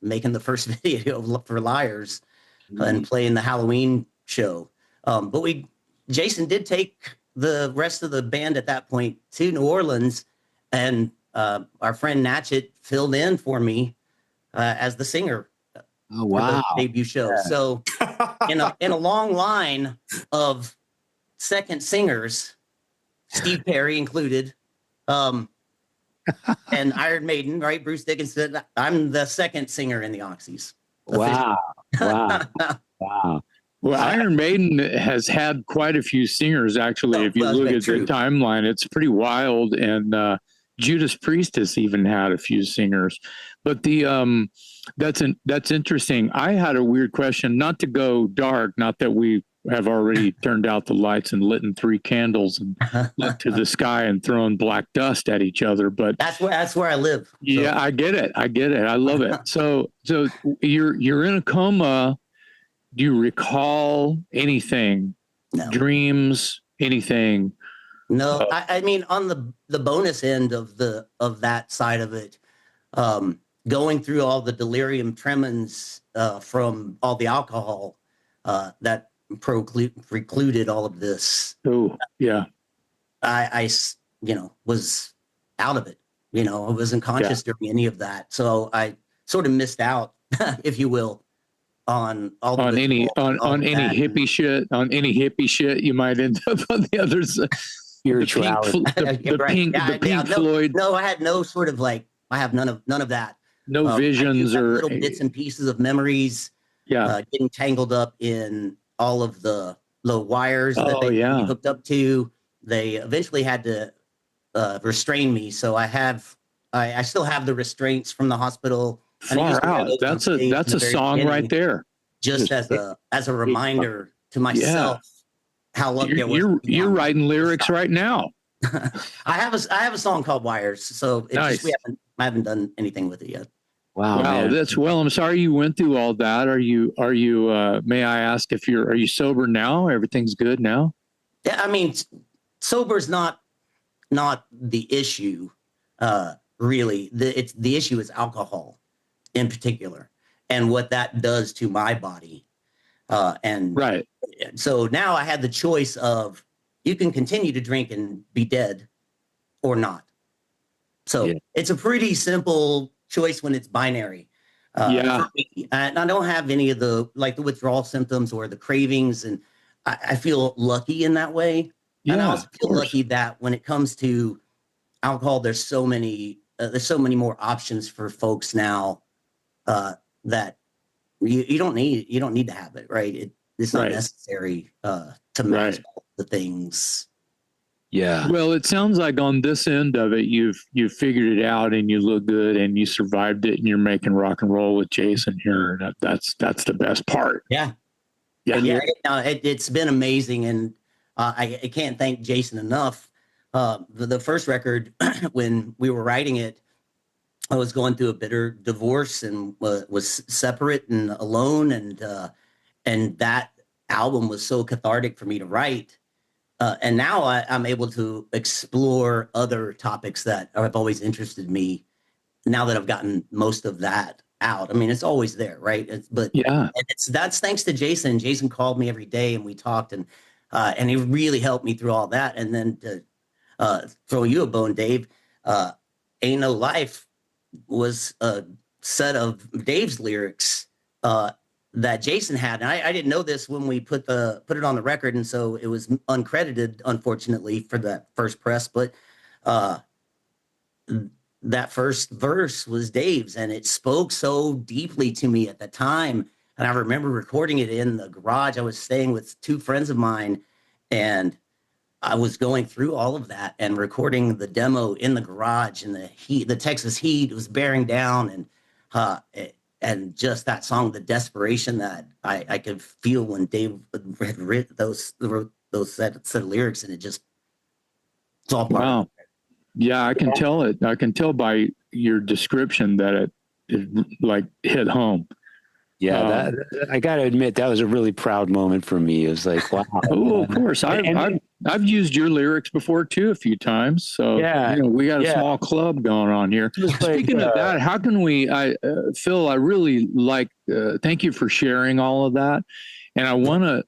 making the first video for Liars and playing the Halloween show. But Jason did take the rest of the band at that point to New Orleans, and our friend Natchet filled in for me as the singer. Oh, wow. For the debut show. Yeah. So in a long line of second singers, Steve Perry included, and Iron Maiden, right? Bruce Dickinson. I'm the second singer in the Oxys. Wow. Wow. Well, Iron Maiden has had quite a few singers, actually. If you look at the timeline, it's pretty wild. And Judas Priestess even had a few singers. But that's interesting. I had a weird question, not to go dark, not that we have already turned out the lights and lit 3 candles and looked to the sky and thrown black dust at each other, but that's where I live. So. Yeah, I get it. I love it. So you're in a coma. Do you recall anything? No. Dreams? Anything? No, I mean, on the bonus end of that side of it, going through all the delirium tremens from all the alcohol that precluded all of this. Oh, yeah. I was out of it. I wasn't conscious during any of that, so I sort of missed out, if you will, on all any hippie shit. On any hippie shit, you might end up on the other side. Spirituality. The Pink Floyd. No, I had no sort of I have none of that. No visions or little bits and pieces of memories. Yeah, getting tangled up in all of the wires that they hooked up to. They eventually had to restrain me, so I still have the restraints from the hospital. Far out. That's a song right there. Just as a reminder to myself how lucky I was. You're writing lyrics right now. I have a song called Wires, so nice. I haven't done anything with it yet. Wow, man. I'm sorry you went through all that. Are you may I ask are you sober now? Everything's good now? Yeah, I mean, sober's not the issue, really. The issue is alcohol in particular and what that does to my body. And right. So now I had the choice of you can continue to drink and be dead or not. So it's a pretty simple choice when it's binary. And I don't have any of the withdrawal symptoms or the cravings. And I feel lucky in that way. Yeah, and I also feel lucky that when it comes to alcohol, there's so many more options for folks now that you don't need to have it, right? It's not necessary to match all the things. Yeah. Well, it sounds like on this end of it, you've figured it out and you look good and you survived it and you're making rock and roll with Jason here. And that's the best part. Yeah. Yeah. It's been amazing. And I can't thank Jason enough. The first record, when we were writing it, I was going through a bitter divorce and was separate and alone. And that album was so cathartic for me to write. And now I'm able to explore other topics that have always interested me now that I've gotten most of that out. I mean, it's always there, right? That's thanks to Jason. Jason called me every day and we talked and he really helped me through all that. And then to throw you a bone, Dave, Ain't No Life was a set of Dave's lyrics that Jason had. And I didn't know this when we put it on the record. And so it was uncredited, unfortunately, for that first press. But that first verse was Dave's and it spoke so deeply to me at the time. And I remember recording it in the garage. I was staying with 2 friends of mine and I was going through all of that and recording the demo in the garage, and the Texas heat was bearing down, and just that song, the desperation that I could feel when Dave had written those set of lyrics, and it's all part of it. Yeah, I can tell it. I can tell by your description that it like hit home. Yeah, I got to admit that was a really proud moment for me. It was like, wow. Oh, of course. I've used your lyrics before too a few times. So we got a small club going on here. Speaking of that, how can we? Phil, I really like. Thank you for sharing all of that, and I want to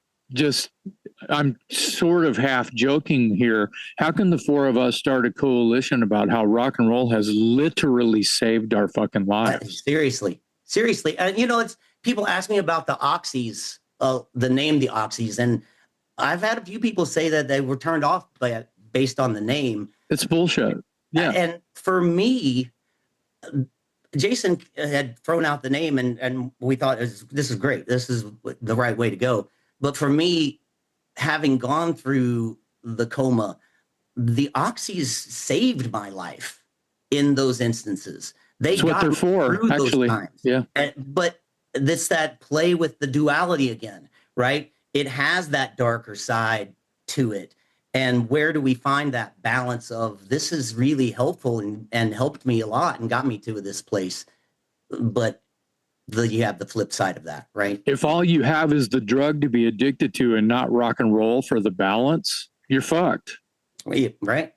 I'm sort of half joking here. How can the 4 of us start a coalition about how rock and roll has literally saved our fucking lives? Seriously. And it's people ask me about the Oxys, the name the Oxys, and I've had a few people say that they were turned off based on the name. It's bullshit. Yeah. And for me, Jason had thrown out the name and we thought this is great. This is the right way to go. But for me, having gone through the coma, the Oxys saved my life. in those instances. They That's what got they're me for, through actually. those times. Yeah. But this that play with the duality again, right? It has that darker side to it. And where do we find that balance of this is really helpful and helped me a lot and got me to this place? But you have the flip side of that, right? If all you have is the drug to be addicted to and not rock and roll for the balance, you're fucked. Right?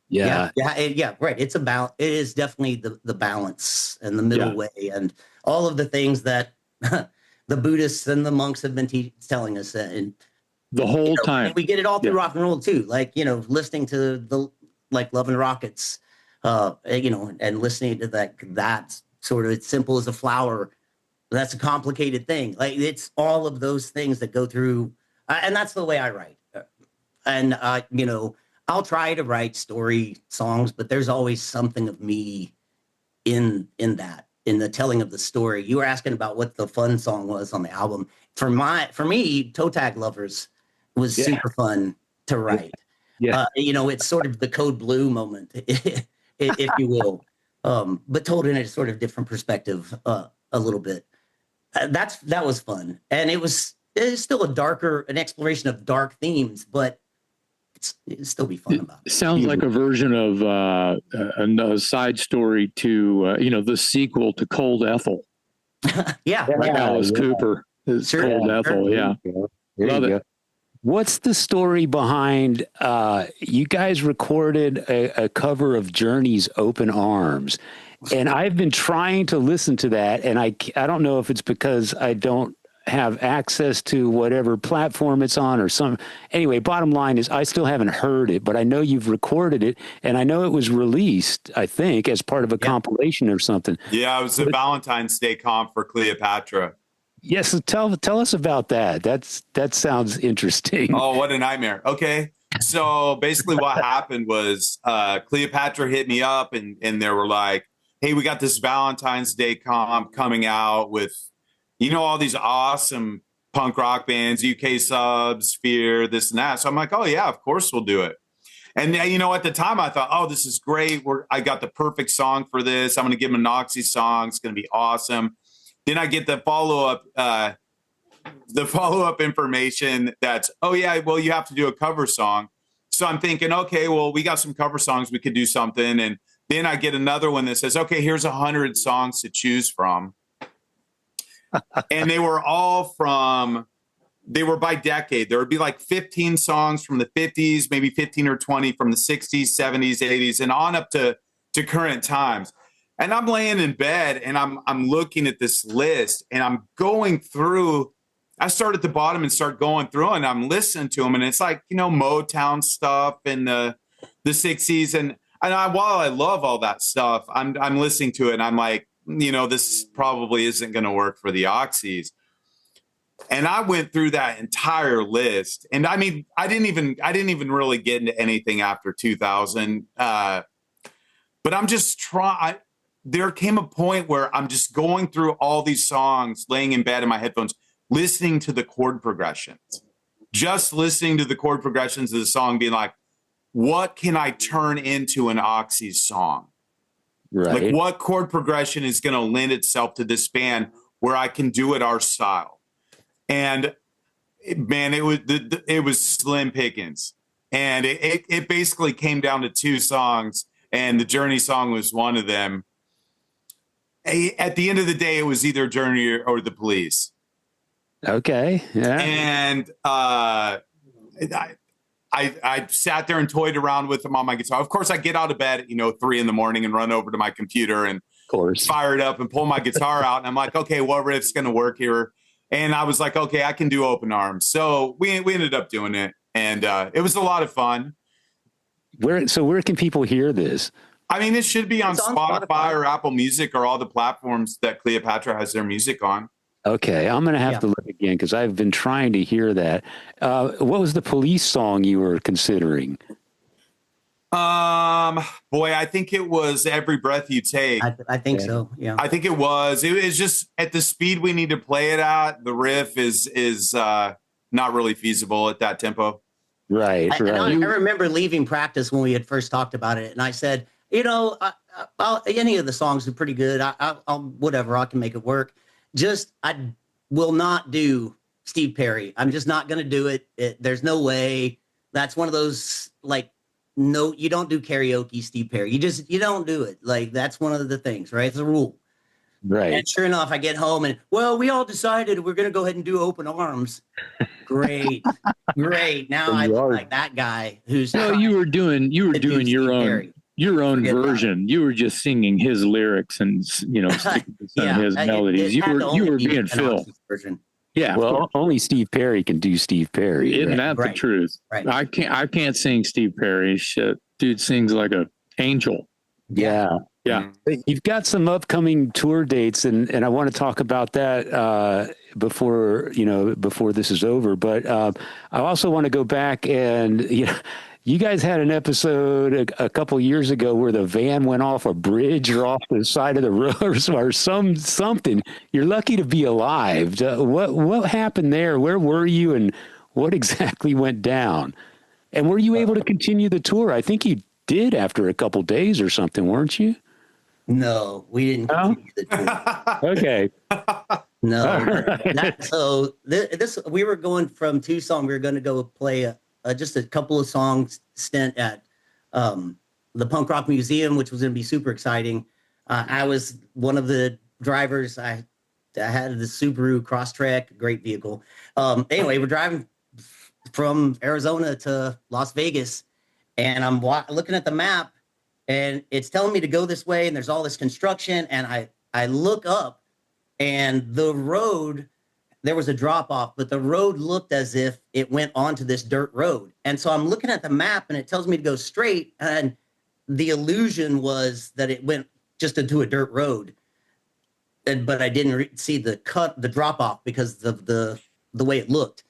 Yeah. Yeah, right. It's about, it is definitely the balance and the middle way and all of the things that the Buddhists and the monks have been telling us. And the whole time. And we get it all through rock and roll too. Like, listening to the, like Love and Rockets, and listening to that sort of, it's simple as a flower. That's a complicated thing. Like it's all of those things that go through. And that's the way I write. And, I'll try to write story songs, but there's always something of me in that, in the telling of the story. You were asking about what the fun song was on the album. For me, Toe Tag Lovers was super fun to write. Yeah. It's sort of the Code Blue moment, if you will, but told in a sort of different perspective, a little bit. That was fun, and it was still an exploration of dark themes, but it'd still be fun about it. Sounds like a version of a side story to the sequel to Cold Ethel. Alice Cooper is Cold Ethel. Yeah, love it. What's the story behind? You guys recorded a cover of Journey's "Open Arms," and I've been trying to listen to that, and I don't know if it's because I don't have access to whatever platform it's on or some. Anyway, bottom line is I still haven't heard it, but I know you've recorded it, and I know it was released, I think, as part of a compilation or something. Yeah, it was a Valentine's Day comp for Cleopatra. Yes, so tell us about that. That sounds interesting. Oh, what a nightmare. Okay. So basically what happened was Cleopatra hit me up and they were like, hey, we got this Valentine's Day comp coming out with, all these awesome punk rock bands, UK Subs, Fear, this and that. So I'm like, oh yeah, of course we'll do it. And at the time I thought, oh, this is great. I got the perfect song for this. I'm going to give them an Oxys song. It's going to be awesome. Then I get the follow-up information that's, oh yeah, well, you have to do a cover song. So I'm thinking, okay, well, we got some cover songs. We could do something. And then I get another one that says, okay, here's 100 songs to choose from. And they were by decade. There would be like 15 songs from the 50s, maybe 15 or 20 from the 60s, 70s, 80s, and on up to current times. And I'm laying in bed and I'm looking at this list and I'm going through. I start at the bottom and start going through and I'm listening to them. And it's like, Motown stuff in the 60s. And while I love all that stuff, I'm listening to it and I'm like, this probably isn't going to work for the Oxys. And I went through that entire list. And I mean, I didn't even really get into anything after 2000. But I'm just trying. There came a point where I'm just going through all these songs, laying in bed in my headphones, listening to the chord progressions, just listening to the chord progressions of the song, being like, what can I turn into an Oxys song? Right. Like what chord progression is going to lend itself to this band where I can do it our style? And man, it was slim pickings. And it basically came down to two songs, and the Journey song was one of them. At the end of the day, it was either Journey or the Police. Okay. Yeah. And I sat there and toyed around with them on my guitar. Of course, I get out of bed at 3 a.m. and run over to my computer and fire it up and pull my guitar out. And I'm like, okay, what riff's going to work here? And I was like, okay, I can do Open Arms. So we ended up doing it, and it was a lot of fun. Where can people hear this? I mean, it should be on Spotify or Apple Music or all the platforms that Cleopatra has their music on. Okay, I'm going to have to look again because I've been trying to hear that. What was the Police song you were considering? Boy, I think it was Every Breath You Take. I think so. Yeah, I think it was. It was just at the speed we need to play it at. The riff is not really feasible at that tempo. Right. I remember leaving practice when we had first talked about it, and I said, any of the songs are pretty good. I'll whatever, I can make it work. Just I will not do Steve Perry. I'm just not going to do it. There's no way. That's one of those, like, no, you don't do karaoke, Steve Perry. You don't do it. Like, that's one of the things, right? It's a rule. Right. And sure enough, I get home and, well, we all decided we're going to go ahead and do Open Arms. Great. Now I look like that guy who's. No, you were doing your own Perry. version. You were just singing his lyrics and, sticking to some of his melodies. You were being Phil. Yeah. Well, only Steve Perry can do Steve Perry. Isn't that the truth? Right. I can't sing Steve Perry. Shit, dude sings like an angel. Yeah. Yeah. You've got some upcoming tour dates, and I want to talk about that before this is over. But I also want to go back and, you guys had an episode a couple years ago where the van went off a bridge or off the side of the road or something. You're lucky to be alive. What happened there? Where were you, and what exactly went down? And were you able to continue the tour? I think you did after a couple days or something, weren't you? No, we didn't continue the tour. Okay. No. Right. We were going from Tucson. We were going to go play just a couple of songs stint at the Punk Rock Museum, which was going to be super exciting. I was one of the drivers. I had the Subaru Crosstrek, great vehicle. Anyway, we're driving from Arizona to Las Vegas, and I'm looking at the map, and it's telling me to go this way, and there's all this construction, and I look up, and the road, there was a drop off, but the road looked as if it went onto this dirt road. And so I'm looking at the map, and it tells me to go straight, and the illusion was that it went just into a dirt road. But I didn't see the drop off because of the way it looked.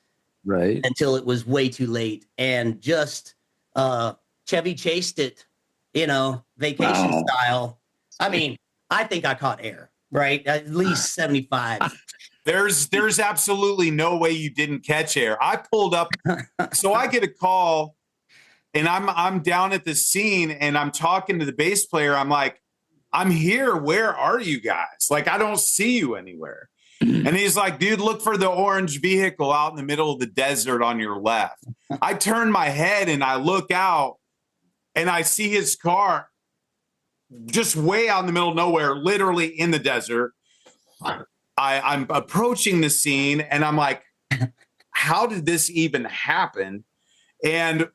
Right. Until it was way too late, and just Chevy chased it, vacation style. I mean, I think I caught air, right? At least 75. There's absolutely no way you didn't catch air. I pulled up, so I get a call, and I'm down at the scene, and I'm talking to the bass player. I'm like, I'm here. Where are you guys? Like, I don't see you anywhere. And he's like, dude, look for the orange vehicle out in the middle of the desert on your left. I turn my head and I look out, and I see his car just way out in the middle of nowhere, literally in the desert. I'm approaching the scene, and I'm like, how did this even happen? And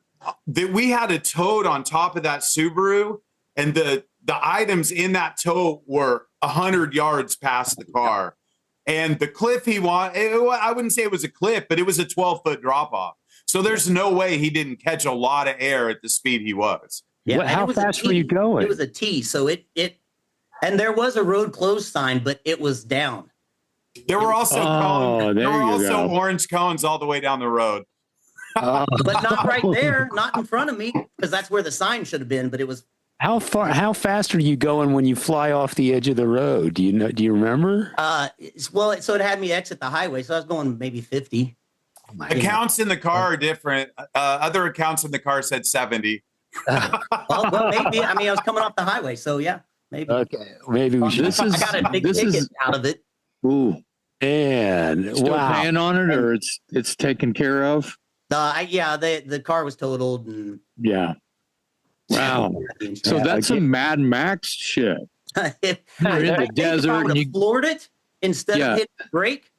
we had a tote on top of that Subaru, and the items in that tote were 100 yards past the car. And the cliff I wouldn't say it was a cliff, but it was a 12-foot drop off. So there's no way he didn't catch a lot of air at the speed he was. Yeah, how fast were you going? It was a T, so it and there was a road closed sign, but it was down. There were also orange cones all the way down the road. But not right there, not in front of me, because that's where the sign should have been. But it was. How fast are you going when you fly off the edge of the road? Do you remember? So it had me exit the highway, so I was going maybe 50. Accounts in the car are different. Other accounts in the car said 70. Well, maybe. I mean, I was coming off the highway, so yeah, maybe. Okay, maybe we should. I got a big ticket out of it. Ooh. And still paying on it, or it's taken care of? The car was totaled, and yeah. Wow. So that's some Mad Max shit. You're in the desert and you floored it instead of hitting the brake,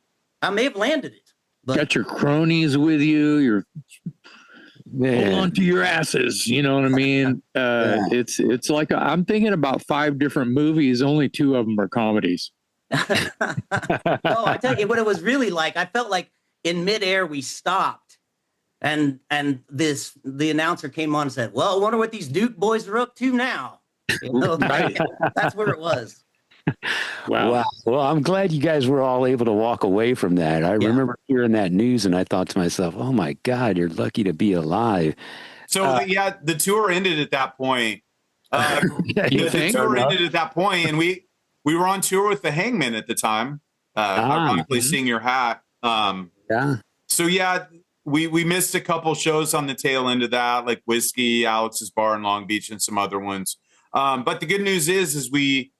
I may have landed it. But got your cronies with you. You're hold on to your asses. You know what I mean? It's like I'm thinking about 5 different movies. Only 2 of them are comedies. I tell you what it was really like. I felt like in midair we stopped, and the announcer came on and said, "Well, I wonder what these Duke boys are up to now." Right. That's where it was. Wow. Well, I'm glad you guys were all able to walk away from that. I remember hearing that news, and I thought to myself, "Oh my God, you're lucky to be alive." So the tour ended at that point. The tour ended at that point, and we were on tour with the Hangmen at the time. Ironically, Sing Your Hat. So we missed a couple shows on the tail end of that, like Whiskey, Alex's Bar in Long Beach, and some other ones. But the good news is we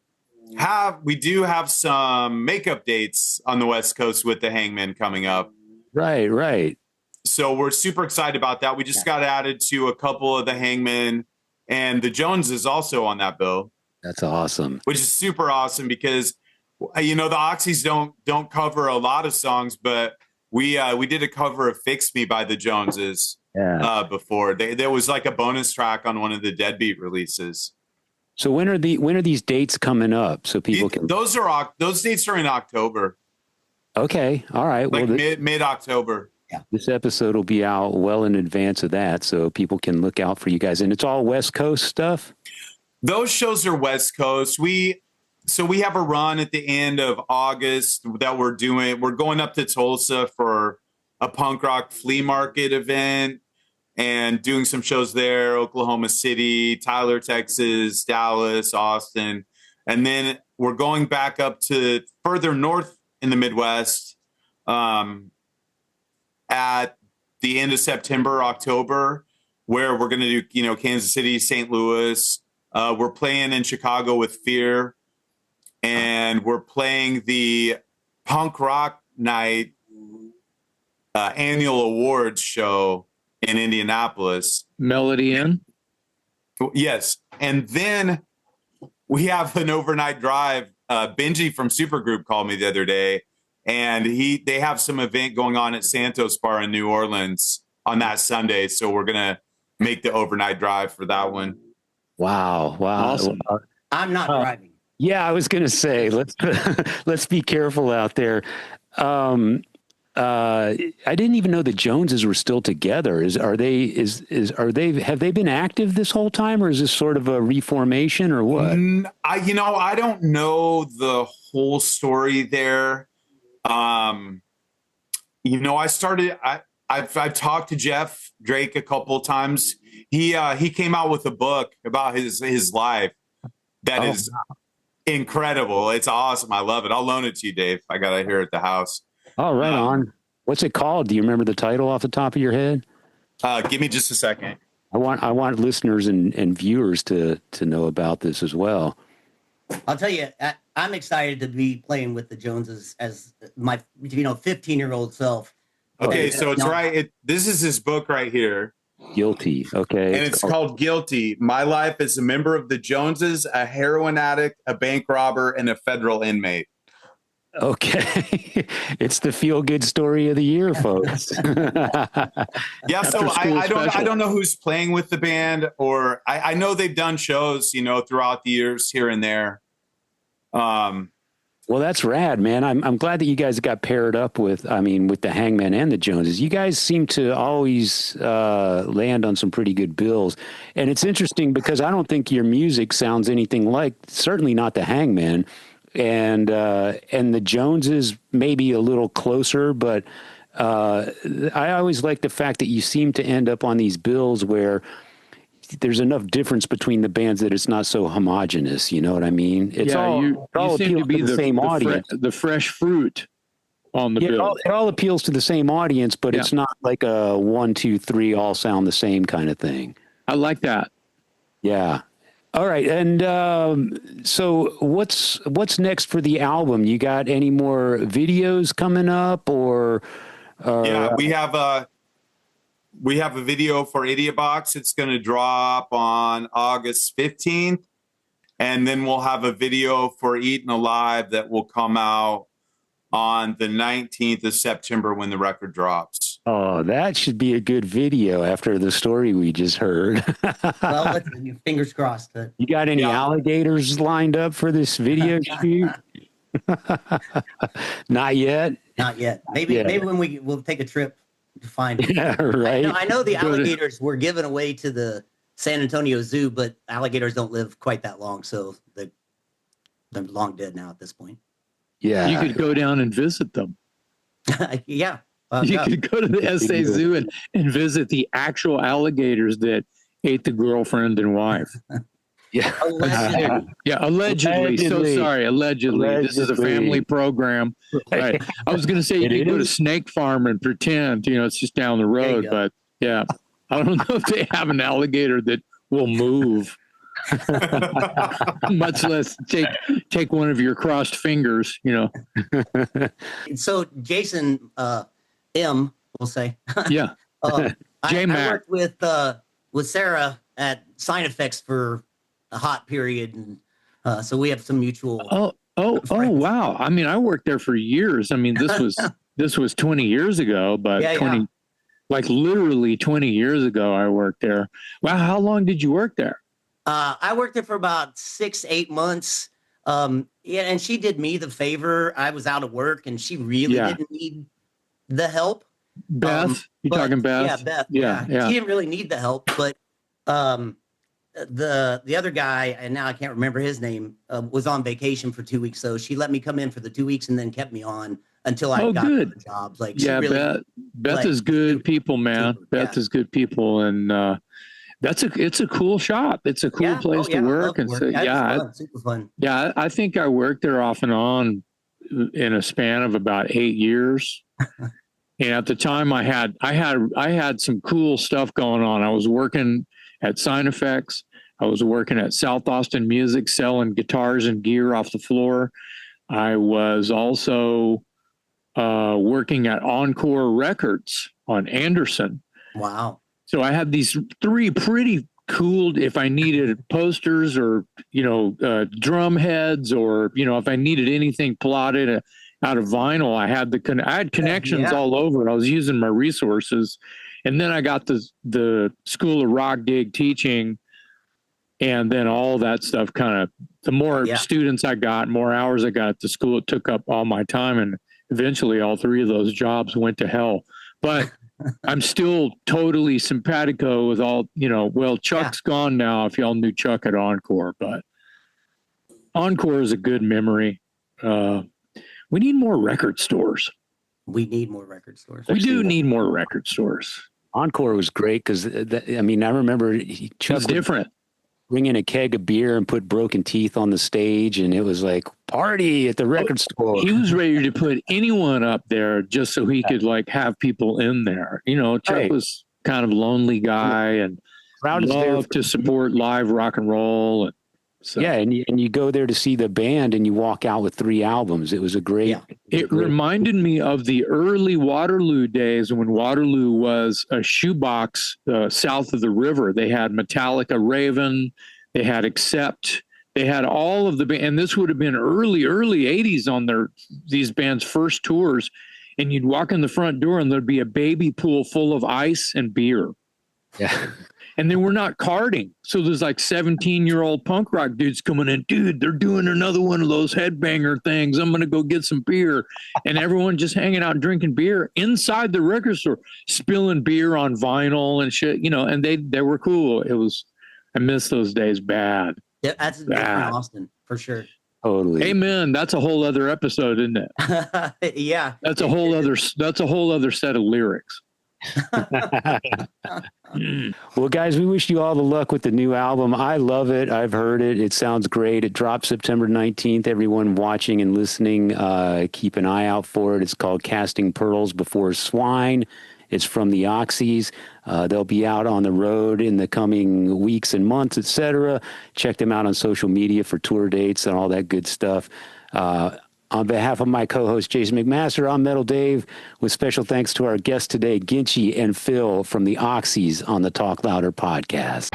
do have some makeup dates on the West Coast with the Hangmen coming up. Right. So we're super excited about that. We just got added to a couple of the Hangmen and the Joneses also on that bill. That's awesome. Which is super awesome because, you know, the Oxys don't cover a lot of songs, but we did a cover of "Fix Me" by the Joneses before. There was like a bonus track on one of the Deadbeat releases. So when are these dates coming up? So people can. Those dates are in October. Okay, all right. Like mid October. Yeah. This episode will be out well in advance of that, so people can look out for you guys. And it's all West Coast stuff? Those shows are West Coast. We have a run at the end of August that we're doing. We're going up to Tulsa for a punk rock flea market event and doing some shows there, Oklahoma City, Tyler, Texas, Dallas, Austin. And then we're going back up to further north in the Midwest at the end of September, October, where we're going to do, you know, Kansas City, St. Louis. We're playing in Chicago with Fear, and we're playing the Punk Rock Night annual awards show in Indianapolis. Melody Inn? Yes. And then we have an overnight drive. Ginchy from Supergroup called me the other day, and they have some event going on at Santos Bar in New Orleans on that Sunday. So we're going to make the overnight drive for that one. Wow. Awesome. I'm not driving. Yeah, I was going to say, let's be careful out there. I didn't even know the Joneses were still together. Have they been active this whole time, or is this sort of a reformation, or what? I don't know the whole story there. I've talked to Jeff Drake a couple of times. He came out with a book about his life that is incredible. It's awesome. I love it. I'll loan it to you, Dave. I got it here at the house. Oh, right on. What's it called? Do you remember the title off the top of your head? Give me just a second. I want listeners and viewers to know about this as well. I'll tell you, I'm excited to be playing with the Joneses as my 15-year-old self. Okay, so it's right. This is his book right here. Guilty. Okay. And it's called Guilty. My life as a member of the Joneses, a heroin addict, a bank robber, and a federal inmate. Okay. It's the feel-good story of the year, folks. Yeah, so I don't know who's playing with the band, or I know they've done shows, throughout the years here and there. Well, that's rad, man. I'm glad that you guys got paired up with the Hangmen and the Joneses. You guys seem to always land on some pretty good bills. And it's interesting because I don't think your music sounds anything like, certainly not the Hangmen. And the Joneses maybe a little closer, but I always like the fact that you seem to end up on these bills where there's enough difference between the bands that it's not so homogenous. You know what I mean? It's you seem to be the same audience. The fresh fruit on the bill. It all appeals to the same audience, but it's not like a 1, 2, 3 all sound the same kind of thing. I like that. Yeah. All right. And so what's next for the album? You got any more videos coming up or yeah, we have a video for Idiot Box. It's going to drop on August 15th. And then we'll have a video for Eaten Alive that will come out on the 19th of September when the record drops. Oh, that should be a good video after the story we just heard. Well, fingers crossed. You got any alligators lined up for this video shoot? Not yet. Not yet. Maybe when we'll take a trip to find it. Yeah, right. I know the alligators were given away to the San Antonio Zoo, but alligators don't live quite that long, so they're long dead now at this point. Yeah, you could go down and visit them. Yeah. You could go to the SA Zoo and visit the actual alligators that ate the girlfriend and wife. Yeah. Allegedly. So sorry. Allegedly. This is a family program. Right. I was going to say you could go to Snake Farm and pretend, it's just down the road. But yeah, I don't know if they have an alligator that will move. Much less take one of your crossed fingers, you know. So Jason, M, we'll say. Yeah. I J-Mac. worked with Sarah at Sign Effects for a hot period, and so we have some mutual. Oh, wow. I mean, I worked there for years. I mean, this was 20 years ago, but like literally 20 years ago, I worked there. Wow. How long did you work there? I worked there for about 6-8 months. Yeah, and she did me the favor. I was out of work, and she really didn't need the help. Beth, you talking Beth? Yeah, Beth. Yeah. She didn't really need the help, but the other guy, and now I can't remember his name, was on vacation for 2 weeks. So she let me come in for the 2 weeks and then kept me on until I got other jobs. Like, yeah, really Beth is good people, man. Beth is good people, and it's a cool shop. It's a cool place to work, and so super fun. Yeah, I think I worked there off and on in a span of about 8 years. And at the time, I had some cool stuff going on. I was working at Sign Effects. I was working at South Austin Music, selling guitars and gear off the floor. I was also working at Encore Records on Anderson. Wow. So I had these 3 pretty cool, if I needed posters or, drum heads, or, if I needed anything plotted out of vinyl, I had connections all over. I was using my resources. And then I got the School of Rock Dig teaching, and then all that stuff the more students I got, more hours I got at the school, it took up all my time. And eventually all 3 of those jobs went to hell. But I'm still totally simpatico with all, Chuck's gone now, if y'all knew Chuck at Encore, but Encore is a good memory. We need more record stores. We need more record stores. We do need more record stores. Encore was great because, I remember Chuck was different. Bring in a keg of beer and put Broken Teeth on the stage, and it was like party at the record store. He was ready to put anyone up there just so he could have people in there. Chuck was kind of a lonely guy and loved to support live rock and roll. And so. Yeah, and you go there to see the band, and you walk out with 3 albums. It was a great. Yeah. It reminded me of the early Waterloo days when Waterloo was a shoebox south of the river. They had Metallica, Raven, they had Accept, they had all of the and this would have been early 80s on these bands' first tours. And you'd walk in the front door, and there'd be a baby pool full of ice and beer. Yeah. And they were not carding. So there's 17-year-old punk rock dudes coming in. Dude, they're doing another one of those headbanger things. I'm going to go get some beer. And everyone just hanging out and drinking beer inside the record store, spilling beer on vinyl and shit, and they were cool. I miss those days bad. Yeah, that's different Austin, for sure. Totally. Amen. That's a whole other episode, isn't it? Yeah. That's a whole other set of lyrics. Well, guys, we wish you all the luck with the new album. I love it. I've heard it. It sounds great. It drops September 19th. Everyone watching and listening, keep an eye out for it. It's called Casting Pearls Before Swine. It's from the Oxys. They'll be out on the road in the coming weeks and months, etc. Check them out on social media for tour dates and all that good stuff. On behalf of my co-host, Jason McMaster, I'm Metal Dave, with special thanks to our guests today, Ginchy and Phil from the Oxys on the Talk Louder podcast.